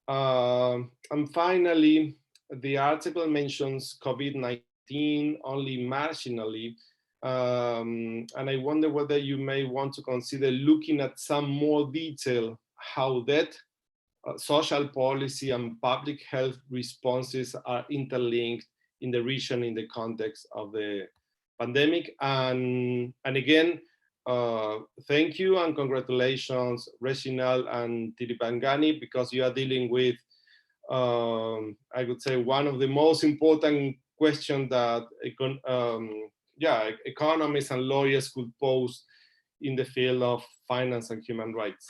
And finally, the article mentions COVID-19 only marginally, and I wonder whether you may want to consider looking at some more detail how that social policy and public health responses are interlinked in the region in the context of the pandemic. And again, thank you and congratulations, Reginald and Tiripangani, because you are dealing with, I would say, one of the most important questions that economists and lawyers could pose in the field of finance and human rights.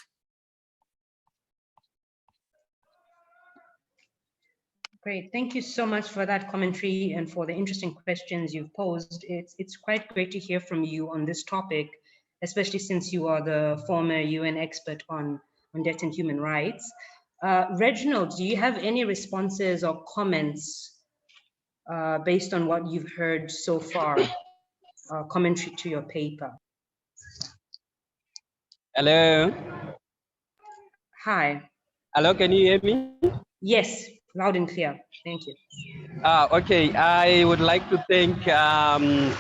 Great, thank you so much for that commentary and for the interesting questions you've posed. It's quite great to hear from you on this topic, especially since you are the former UN expert on debt and human rights. Reginald, do you have any responses or comments based on what you've heard so far, commentary to your paper? Hello. Hi. Hello, can you hear me? Yes, loud and clear. Thank you. Okay, I would like to thank the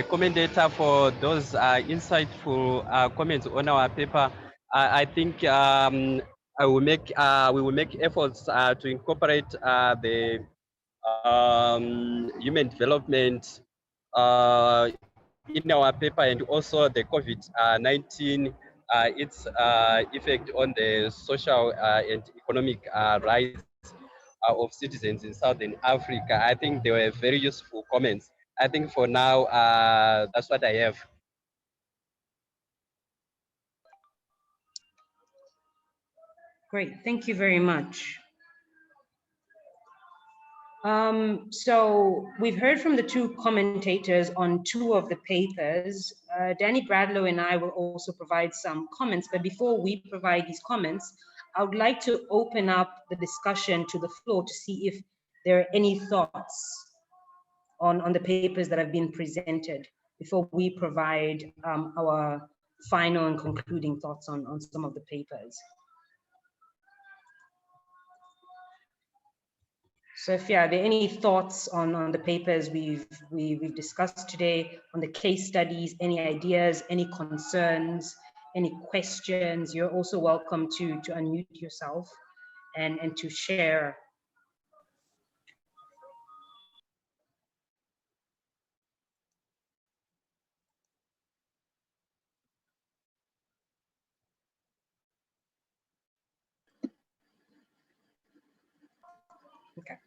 commentator for those insightful comments on our paper. I think we will make efforts to incorporate the human development in our paper, and also the COVID-19, its effect on the social and economic rights of citizens in Southern Africa. I think they were very useful comments. I think for now, that's what I have. Great, thank you very much. So we've heard from the two commentators on two of the papers. Danny Bradlow and I will also provide some comments, but before we provide these comments, I would like to open up the discussion to the floor to see if there are any thoughts on the papers that have been presented before we provide our final and concluding thoughts on some of the papers. Sophia, are there any thoughts on the papers we've discussed today, on the case studies, any ideas, any concerns, any questions? You're also welcome to unmute yourself and to share. Okay.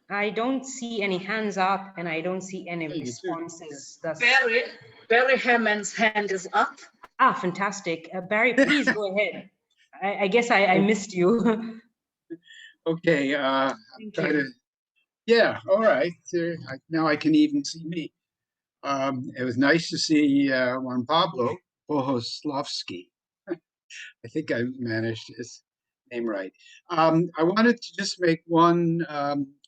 I don't see any hands up and I don't see any responses. Barry Hammond's hand is up. Ah, fantastic. Barry, please go ahead. I guess I missed you. Okay. Thank you. Yeah, all right. Now I can even see me. It was nice to see Juan Pablo Bohoslavsky. I think I managed his name right. I wanted to just make one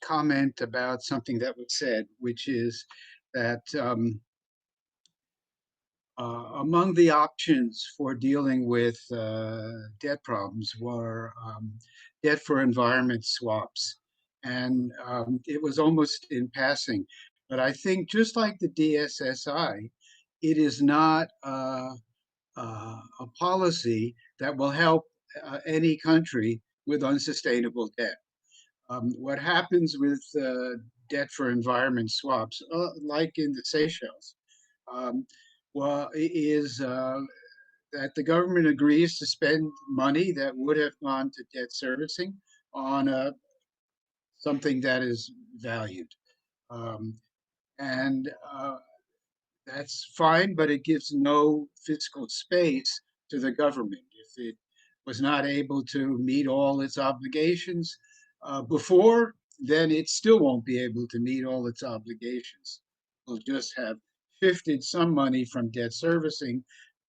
comment about something that was said, which is that among the options for dealing with debt problems were debt for environment swaps. And it was almost in passing. But I think just like the DSSI, it is not a policy that will help any country with unsustainable debt. What happens with debt for environment swaps, like in the Seychelles, is that the government agrees to spend money that would have gone to debt servicing on something that is valued. And that's fine, but it gives no fiscal space to the government. If it was not able to meet all its obligations before, then it still won't be able to meet all its obligations. We'll just have shifted some money from debt servicing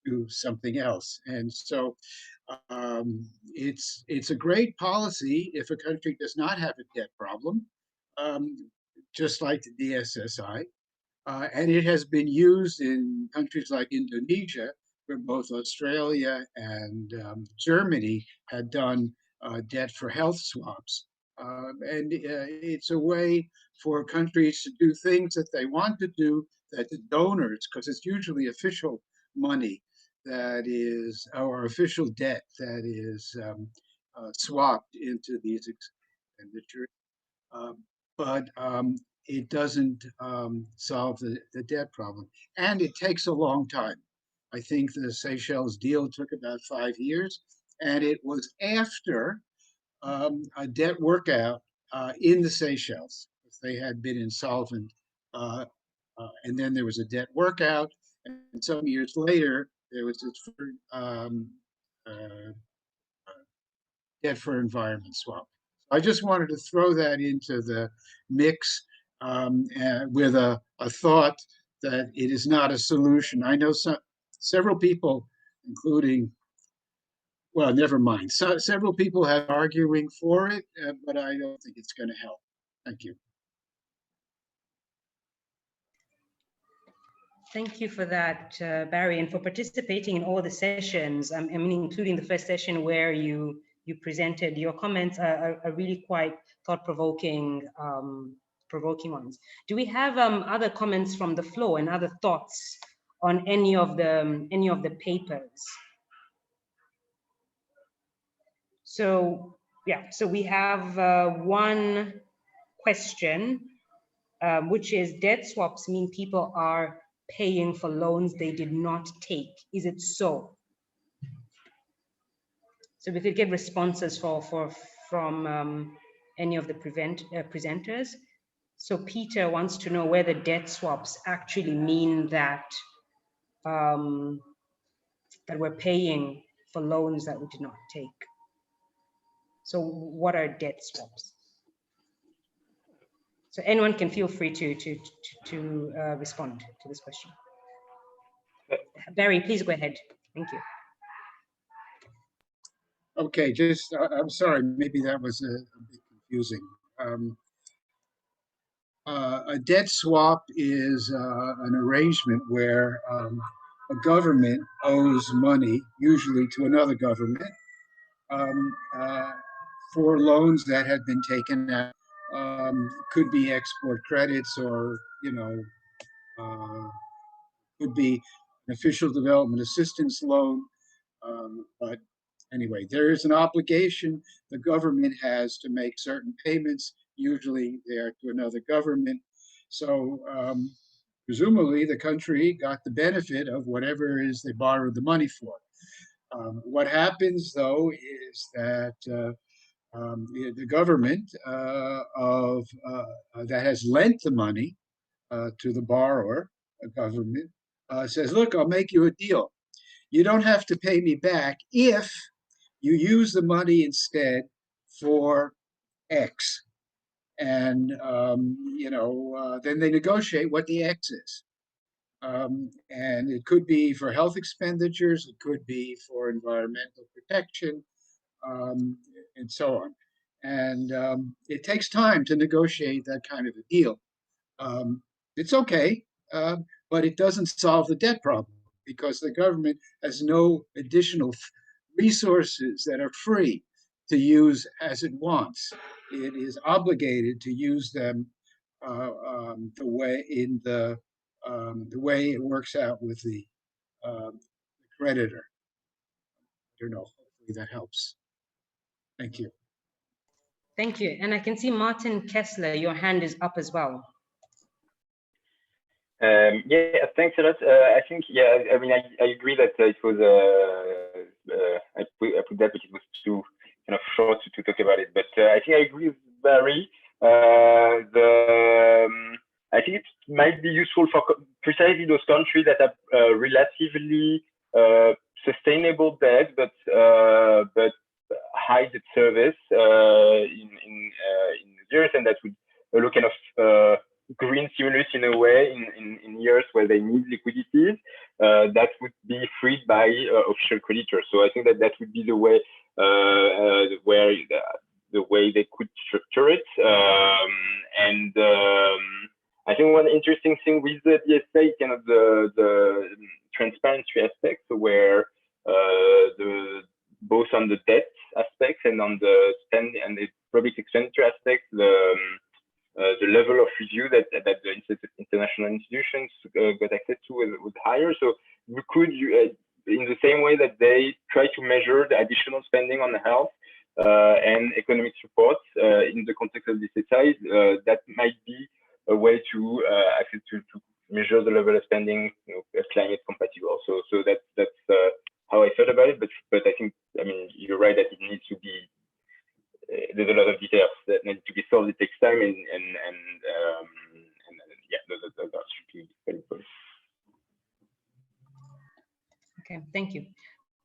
to something else. And so it's a great policy if a country does not have a debt problem, just like the DSSI. And it has been used in countries like Indonesia, where both Australia and Germany had done debt for health swaps. And it's a way for countries to do things that they want to do, that the donors, because it's usually official money that is, or official debt that is swapped into these expenditures. But it doesn't solve the debt problem. And it takes a long time. I think the Seychelles deal took about 5 years, and it was after a debt workout in the Seychelles. They had been insolvent, and then there was a debt workout, and some years later, there was a debt for environment swap. I just wanted to throw that into the mix with a thought that it is not a solution. I know several people, including, well, never mind. Several people have arguing for it, but I don't think it's going to help. Thank you. Thank you for that, Barry, and for participating in all the sessions. I mean, including the first session where you presented. Your comments are really quite thought-provoking ones. Do we have other comments from the floor and other thoughts on any of the papers? So yeah, so we have one question, which is, debt swaps mean people are paying for loans they did not take. Is it so? So we could get responses from any of the presenters. So Peter wants to know whether debt swaps actually mean that that we're paying for loans that we did not take. So what are debt swaps? So anyone can feel free to respond to this question. Barry, please go ahead. Thank you. Okay, just, I'm sorry, maybe that was a bit confusing. A debt swap is an arrangement where a government owes money, usually to another government, for loans that have been taken out. Could be export credits, or, you know, could be an official development assistance loan. But anyway, there is an obligation the government has to make certain payments. Usually they are to another government. So presumably the country got the benefit of whatever it is they borrowed the money for. What happens, though, is that the government that has lent the money to the borrower, a government, says, look, I'll make you a deal. You don't have to pay me back if you use the money instead for X. And, you know, then they negotiate what the X is. And it could be for health expenditures, it could be for environmental protection, and so on. And it takes time to negotiate that kind of a deal. It's okay, but it doesn't solve the debt problem, because the government has no additional resources that are free to use as it wants. It is obligated to use them the way it works out with the creditor. I don't know. Hopefully that helps. Thank you. Thank you. And I can see Martin Kessler, your hand is up as well. Yeah, thanks a lot. I think, yeah, I mean, I agree that it was, I put that, but it was too kind of short to talk about it. But I think I agree with Barry. I think it might be useful for precisely those countries that have relatively sustainable debt, but high debt service in years, and that would allow kind of green stimulus in a way in years where they need liquidity that would be freed by official creditors. So I think that would be the way where the way they could structure it. And I think one interesting thing with the DSA, kind of the transparency aspect, where both on the debt aspects and on the spend and the public expenditure aspect, the level of review that the international institutions got access to was higher. So we could, in the same way that they try to measure the additional spending on health and economic support in the context of this exercise, that might be a way to actually to measure the level of spending, you know, climate compatible. So that's how I thought about it. But I think, I mean, you're right that it needs to be. There's a lot of details that need to be solved. It takes time, and yeah, that should be very important. Okay, thank you.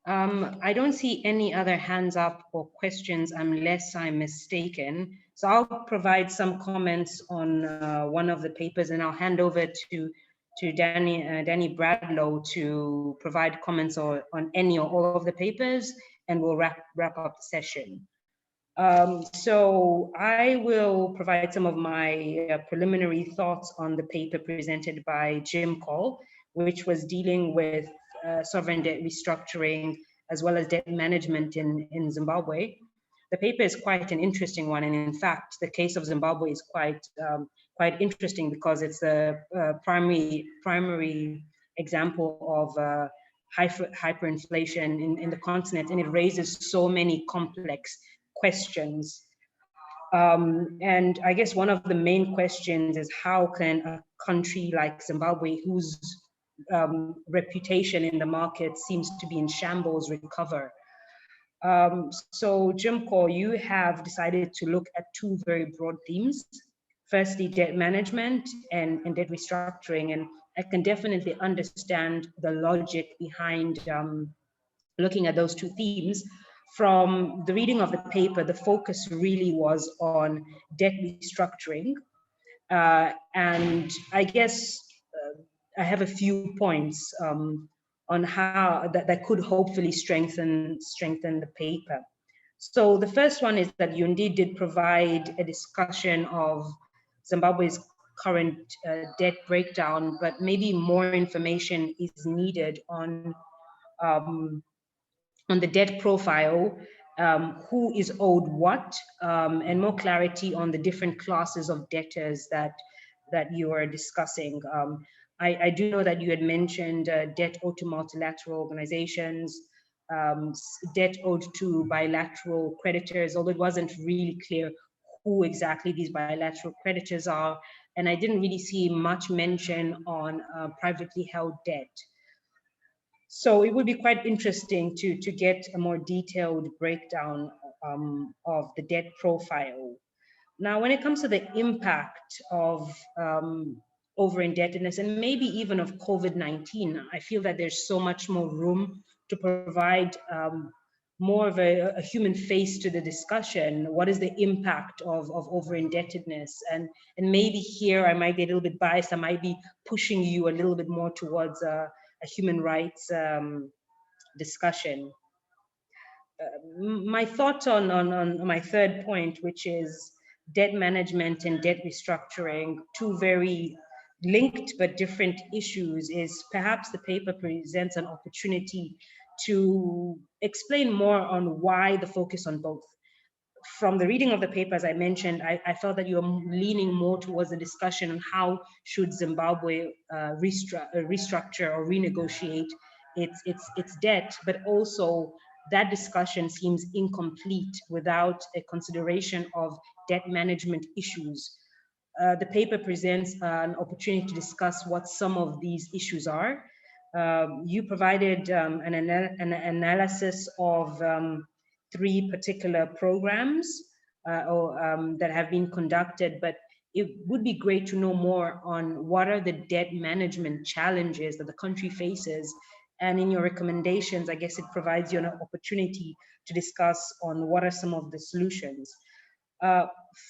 I don't see any other hands up or questions unless I'm mistaken. So I'll provide some comments on one of the papers, and I'll hand over to Danny Bradlow to provide comments on any or all of the papers, and we'll wrap up the session. So I will provide some of my preliminary thoughts on the paper presented by Jim Cole, which was dealing with sovereign debt restructuring as well as debt management in Zimbabwe. The paper is quite an interesting one, and in fact, the case of Zimbabwe is quite interesting because it's a primary example of hyperinflation in the continent, and it raises so many complex questions. And I guess one of the main questions is, how can a country like Zimbabwe, whose reputation in the market seems to be in shambles, recover? So Jim Core, you have decided to look at two very broad themes. Firstly, debt management and debt restructuring. And I can definitely understand the logic behind looking at those two themes. From the reading of the paper, the focus really was on debt restructuring. And I guess I have a few points on how that could hopefully strengthen the paper. So the first one is that you indeed did provide a discussion of Zimbabwe's current debt breakdown, but maybe more information is needed um, on the debt profile, who is owed what, and more clarity on the different classes of debtors that you are discussing. I do know that you had mentioned debt owed to multilateral organizations, debt owed to bilateral creditors, although it wasn't really clear who exactly these bilateral creditors are. And I didn't really see much mention on privately held debt. So it would be quite interesting to get a more detailed breakdown of the debt profile. Now, when it comes to the impact of over-indebtedness and maybe even of COVID-19, I feel that there's so much more room to provide more of a human face to the discussion. What is the impact of over-indebtedness? And maybe here I might be a little bit biased. I might be pushing you a little bit more towards a human rights discussion. My thought on my third point, which is debt management and debt restructuring, two very linked but different issues, is perhaps the paper presents an opportunity to explain more on why the focus on both. From the reading of the paper, as I mentioned, I felt that you're leaning more towards a discussion on how should Zimbabwe restructure or renegotiate its debt, but also that discussion seems incomplete without a consideration of debt management issues. The paper presents an opportunity to discuss what some of these issues are. You provided an analysis of three particular programs that have been conducted, but it would be great to know more on what are the debt management challenges that the country faces. And in your recommendations, I guess it provides you an opportunity to discuss on what are some of the solutions.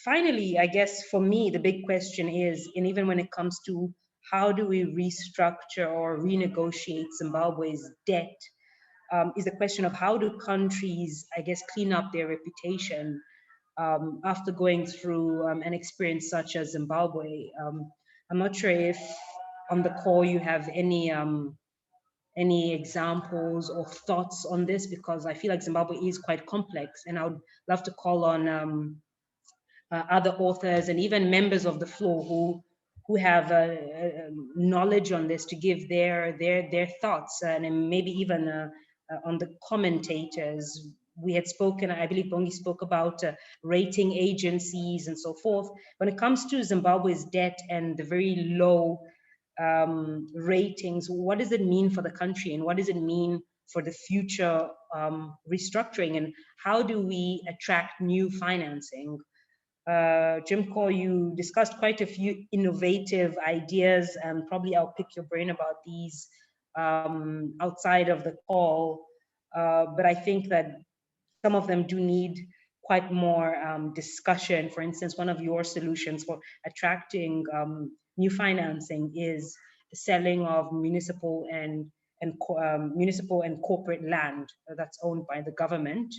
Finally, I guess for me, the big question is, and even when it comes to how do we restructure or renegotiate Zimbabwe's debt, is the question of how do countries, I guess, clean up their reputation after going through an experience such as Zimbabwe. I'm not sure if on the call you have any examples or thoughts on this, because I feel like Zimbabwe is quite complex, and I would love to call on other authors and even members of the floor who have knowledge on this to give their thoughts, and maybe even on the commentators. We had spoken, I believe Bongi spoke about rating agencies and so forth. When it comes to Zimbabwe's debt and the very low ratings, what does it mean for the country, and what does it mean for the future restructuring, and how do we attract new financing? Jim Core, you discussed quite a few innovative ideas, and probably I'll pick your brain about these outside of the call. But I think that some of them do need quite more discussion. For instance, one of your solutions for attracting new financing is the selling of municipal and corporate land that's owned by the government.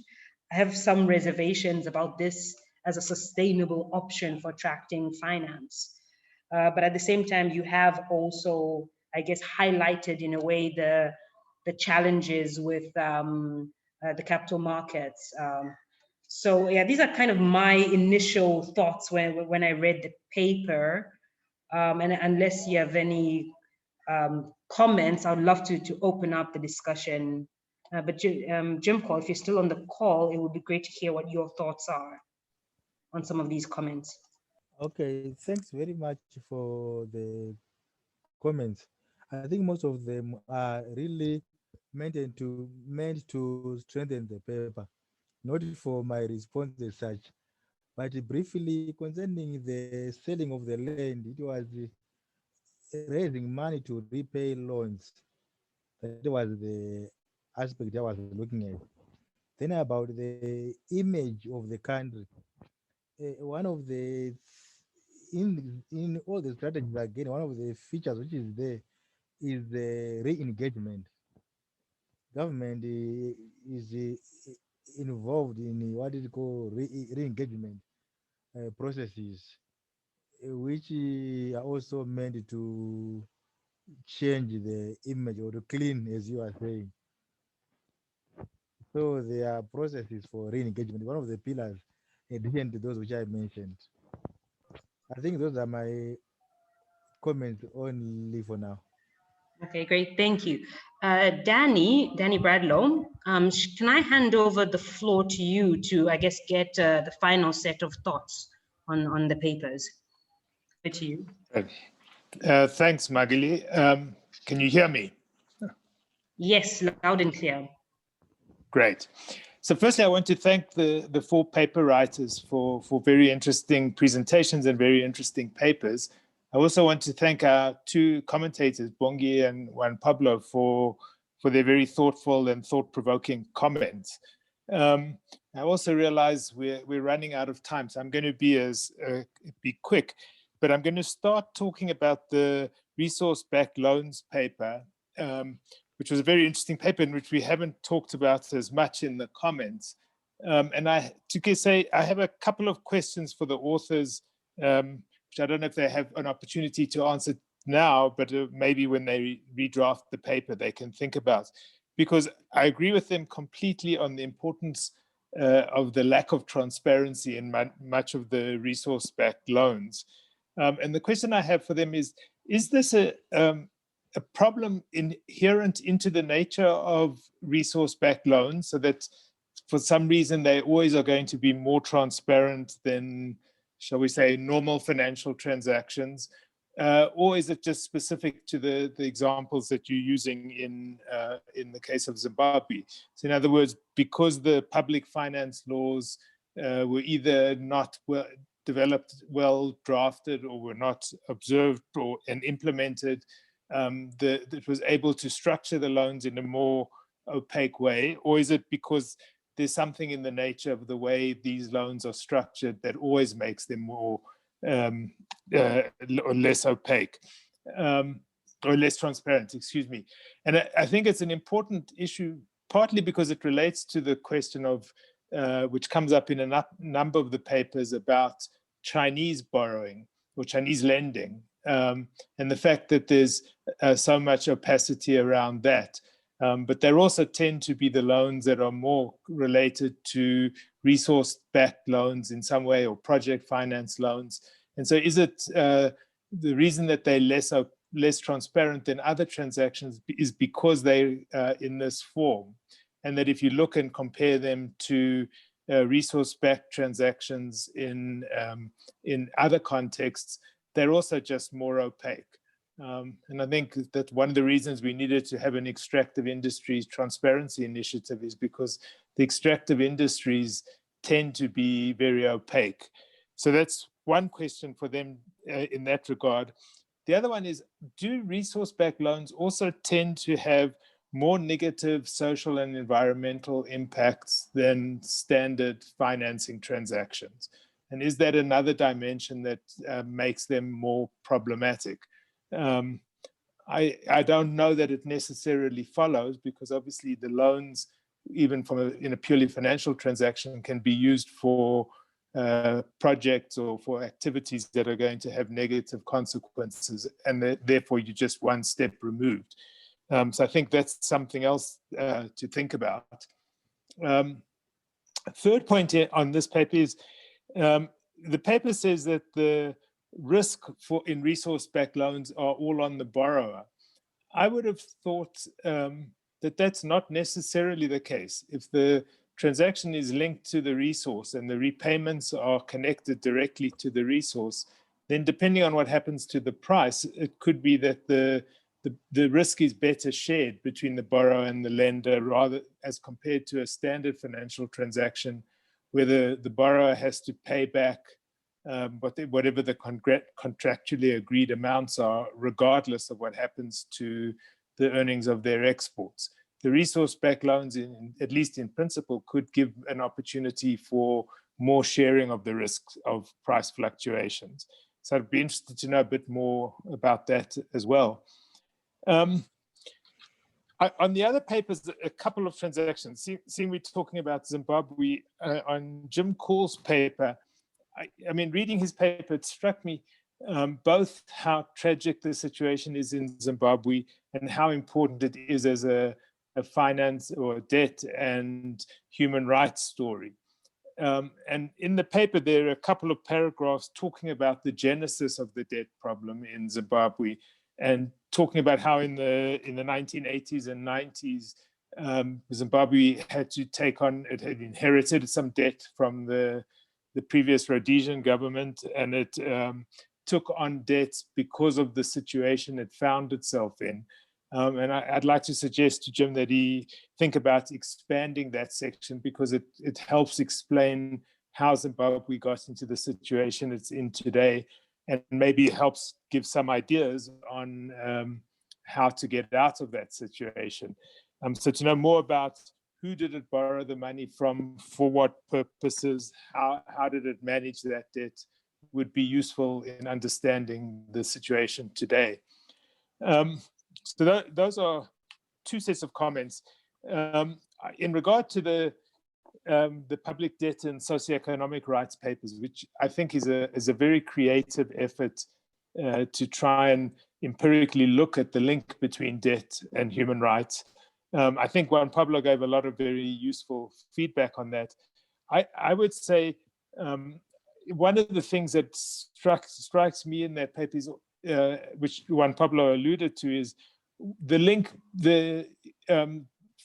I have some reservations about this as a sustainable option for attracting finance. But at the same time, you have also, I guess, highlighted in a way the challenges with the capital markets. So yeah, these are kind of my initial thoughts when I read the paper. And unless you have any comments, I would love to open up the discussion. But Jim Core, if you're still on the call, it would be great to hear what your thoughts are on some of these comments. Okay, thanks very much for the comments. I think most of them are really meant to strengthen the paper. not for my response as such, but briefly concerning the selling of the land, it was raising money to repay loans. That was the aspect I was looking at. Then about the image of the country, one of the in all the strategies again, one of the features which is there is the re-engagement. Government is involved in what is called re-engagement processes, which are also meant to change the image or to clean, as you are saying. So there are processes for re-engagement, one of the pillars, in addition to those which I mentioned. I think those are my comments only for now. Okay, great, thank you. Danny Bradlow, can I hand over the floor to you to, I guess, get the final set of thoughts on the papers? Over to you. Thanks, Magali. Can you hear me? Yes, loud and clear. Great. So firstly, I want to thank the four paper writers for very interesting presentations and very interesting papers. I also want to thank our two commentators, Bongi and Juan Pablo, for their very thoughtful and thought-provoking comments. I also realize we're running out of time, so I'm going to be quick, but I'm going to start talking about the resource-backed loans paper, which was a very interesting paper in which we haven't talked about as much in the comments. And I have a couple of questions for the authors, which I don't know if they have an opportunity to answer now, but maybe when they redraft the paper, they can think about. Because I agree with them completely on the importance of the lack of transparency in much of the resource-backed loans. And the question I have for them is this a problem inherent into the nature of resource-backed loans, so that for some reason they always are going to be more transparent than, shall we say, normal financial transactions? Or is it just specific to the examples that you're using in the case of Zimbabwe? So in other words, because the public finance laws were either not developed, well drafted, or were not observed and implemented, that it was able to structure the loans in a more opaque way? Or is it because there's something in the nature of the way these loans are structured that always makes them more or less opaque, or less transparent, excuse me. And I think it's an important issue, partly because it relates to the question of, which comes up in a number of the papers about Chinese borrowing or Chinese lending, and the fact that there's so much opacity around that. But there also tend to be the loans that are more related to resource-backed loans in some way, or project finance loans. And so is it the reason that they're less transparent than other transactions is because they're in this form? And that if you look and compare them to resource-backed transactions in other contexts, they're also just more opaque. And I think that one of the reasons we needed to have an extractive industries transparency initiative is because the extractive industries tend to be very opaque. So that's one question for them in that regard. The other one is, do resource-backed loans also tend to have more negative social and environmental impacts than standard financing transactions? And is that another dimension that makes them more problematic? I don't know that it necessarily follows, because obviously the loans, even in a purely financial transaction, can be used for projects or for activities that are going to have negative consequences, and therefore you're just one step removed. So I think that's something else to think about. Third point on this paper is, the paper says that the risk in resource-backed loans are all on the borrower. I would have thought that that's not necessarily the case. If the transaction is linked to the resource and the repayments are connected directly to the resource, then depending on what happens to the price, it could be that the the risk is better shared between the borrower and the lender, rather as compared to a standard financial transaction where the borrower has to pay back whatever the contractually agreed amounts are, regardless of what happens to the earnings of their exports. The resource-backed loans, at least in principle, could give an opportunity for more sharing of the risks of price fluctuations. So I'd be interested to know a bit more about that as well. On the other papers, a couple of transactions. Seeing we're talking about Zimbabwe, on Jim Call's paper, I mean, reading his paper, it struck me both how tragic the situation is in Zimbabwe and how important it is as a finance or debt and human rights story. And in the paper, there are a couple of paragraphs talking about the genesis of the debt problem in Zimbabwe and talking about how in the 1980s and 90s, Zimbabwe had to take on, it had inherited some debt from the previous Rhodesian government, and it took on debts because of the situation it found itself in. And I'd like to suggest to Jim that he think about expanding that section because it helps explain how Zimbabwe got into the situation it's in today, and maybe helps give some ideas on how to get out of that situation. So to know more about who did it borrow the money from, for what purposes, how did it manage that debt, would be useful in understanding the situation today. So those are two sets of comments. In regard to the public debt and socioeconomic rights papers, which I think is a very creative effort to try and empirically look at the link between debt and human rights. I think Juan Pablo gave a lot of very useful feedback on that. I would say one of the things that strikes me in that paper is, which Juan Pablo alluded to, is the link,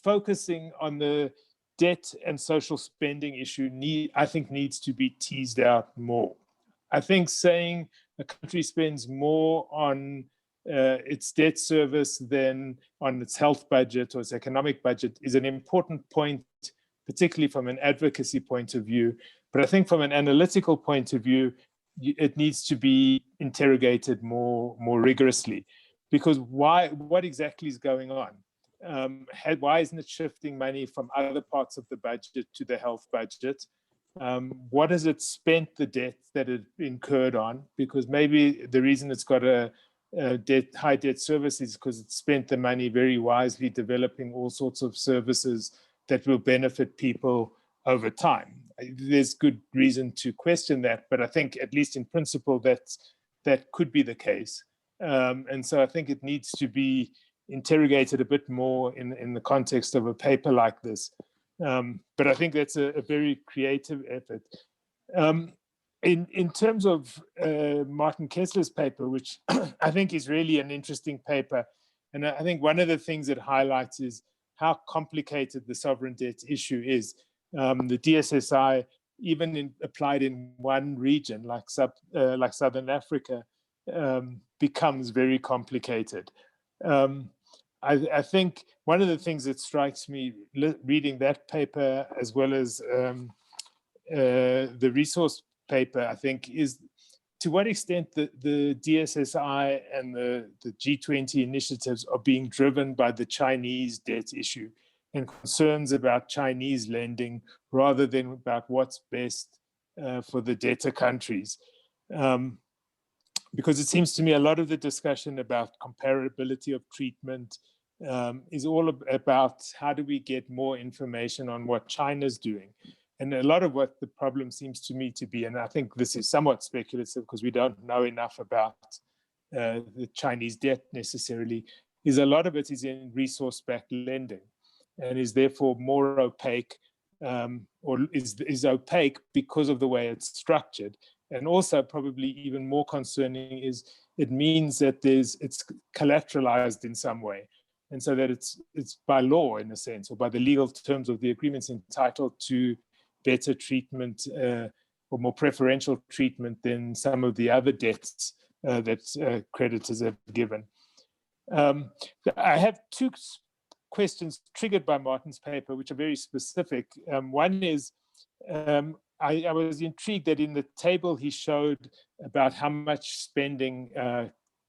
focusing on the debt and social spending issue I think needs to be teased out more. I think saying a country spends more on its debt service than on its health budget or its economic budget is an important point, particularly from an advocacy point of view. But I think from an analytical point of view, it needs to be interrogated more rigorously, because what exactly is going on? Why isn't it shifting money from other parts of the budget to the health budget? What has it spent the debt that it incurred on? Because maybe the reason it's got a high debt service is because it spent the money very wisely developing all sorts of services that will benefit people over time. There's good reason to question that, but I think at least in principle that could be the case. And so I think it needs to be interrogated a bit more in the context of a paper like this. But I think that's a very creative effort. In terms of Martin Kessler's paper, which I think is really an interesting paper, and I think one of the things it highlights is how complicated the sovereign debt issue is. The DSSI, even applied in one region like Southern Africa, becomes very complicated. I think one of the things that strikes me reading that paper, as well as the resource paper, I think, is to what extent the DSSI and the G20 initiatives are being driven by the Chinese debt issue and concerns about Chinese lending rather than about what's best for the debtor countries. Because it seems to me a lot of the discussion about comparability of treatment is all about how do we get more information on what China's doing. And a lot of what the problem seems to me to be, and I think this is somewhat speculative because we don't know enough about the Chinese debt necessarily, is a lot of it is in resource-backed lending and is therefore more opaque, or is opaque because of the way it's structured. And also probably even more concerning is it means that it's collateralized in some way. And so that it's by law, in a sense, or by the legal terms of the agreements, entitled to better treatment or more preferential treatment than some of the other debts that creditors have given. I have two questions triggered by Martin's paper, which are very specific. One is, I was intrigued that in the table he showed about how much spending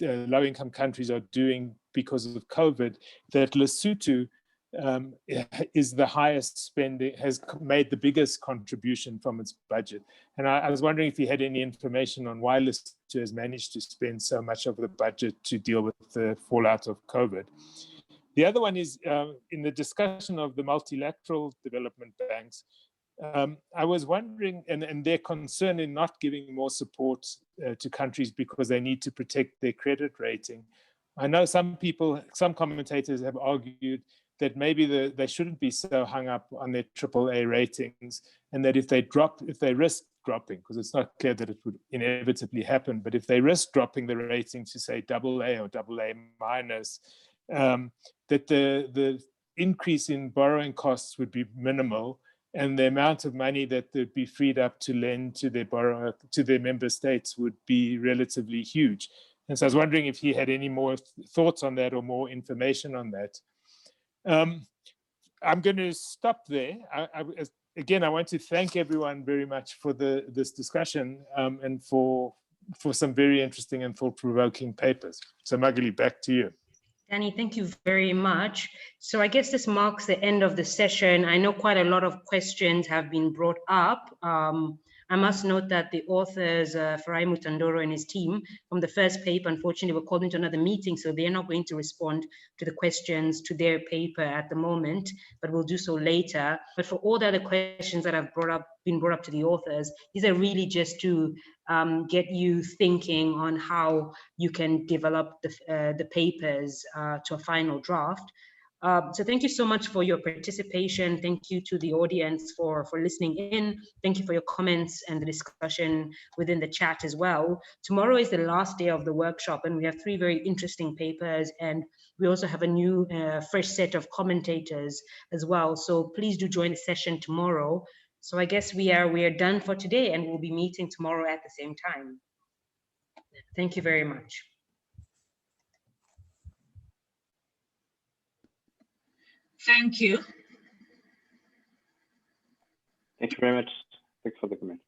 low-income countries are doing because of COVID, that Lesotho is the highest spending, has made the biggest contribution from its budget. And I was wondering if you had any information on why Lesotho has managed to spend so much of the budget to deal with the fallout of COVID. The other one is in the discussion of the multilateral development banks, I was wondering, and their concern in not giving more support to countries because they need to protect their credit rating. I know some commentators have argued that maybe they shouldn't be so hung up on their AAA ratings, and that if they risk dropping, because it's not clear that it would inevitably happen, but if they risk dropping the rating to say AA or AA minus, that the increase in borrowing costs would be minimal, and the amount of money that would be freed up to lend to their member states would be relatively huge. And so I was wondering if he had any more thoughts on that or more information on that. I'm going to stop there. Again, I want to thank everyone very much for this discussion and for some very interesting and thought-provoking papers. So Magali, back to you. Danny, thank you very much. So I guess this marks the end of the session. I know quite a lot of questions have been brought up. I must note that the authors, Farai Mutandoro and his team, from the first paper, unfortunately, were called into another meeting, so they're not going to respond to the questions to their paper at the moment, but we'll do so later. But for all the other questions that have been brought up to the authors, these are really just to get you thinking on how you can develop the papers to a final draft. So thank you so much for your participation. Thank you to the audience for listening in. Thank you for your comments and the discussion within the chat as well. Tomorrow is the last day of the workshop, and we have 3 very interesting papers, and we also have a new fresh set of commentators as well. So please do join the session tomorrow. So I guess we are done for today, and we'll be meeting tomorrow at the same time. Thank you very much. Thank you. Thank you very much. Thanks for the comment.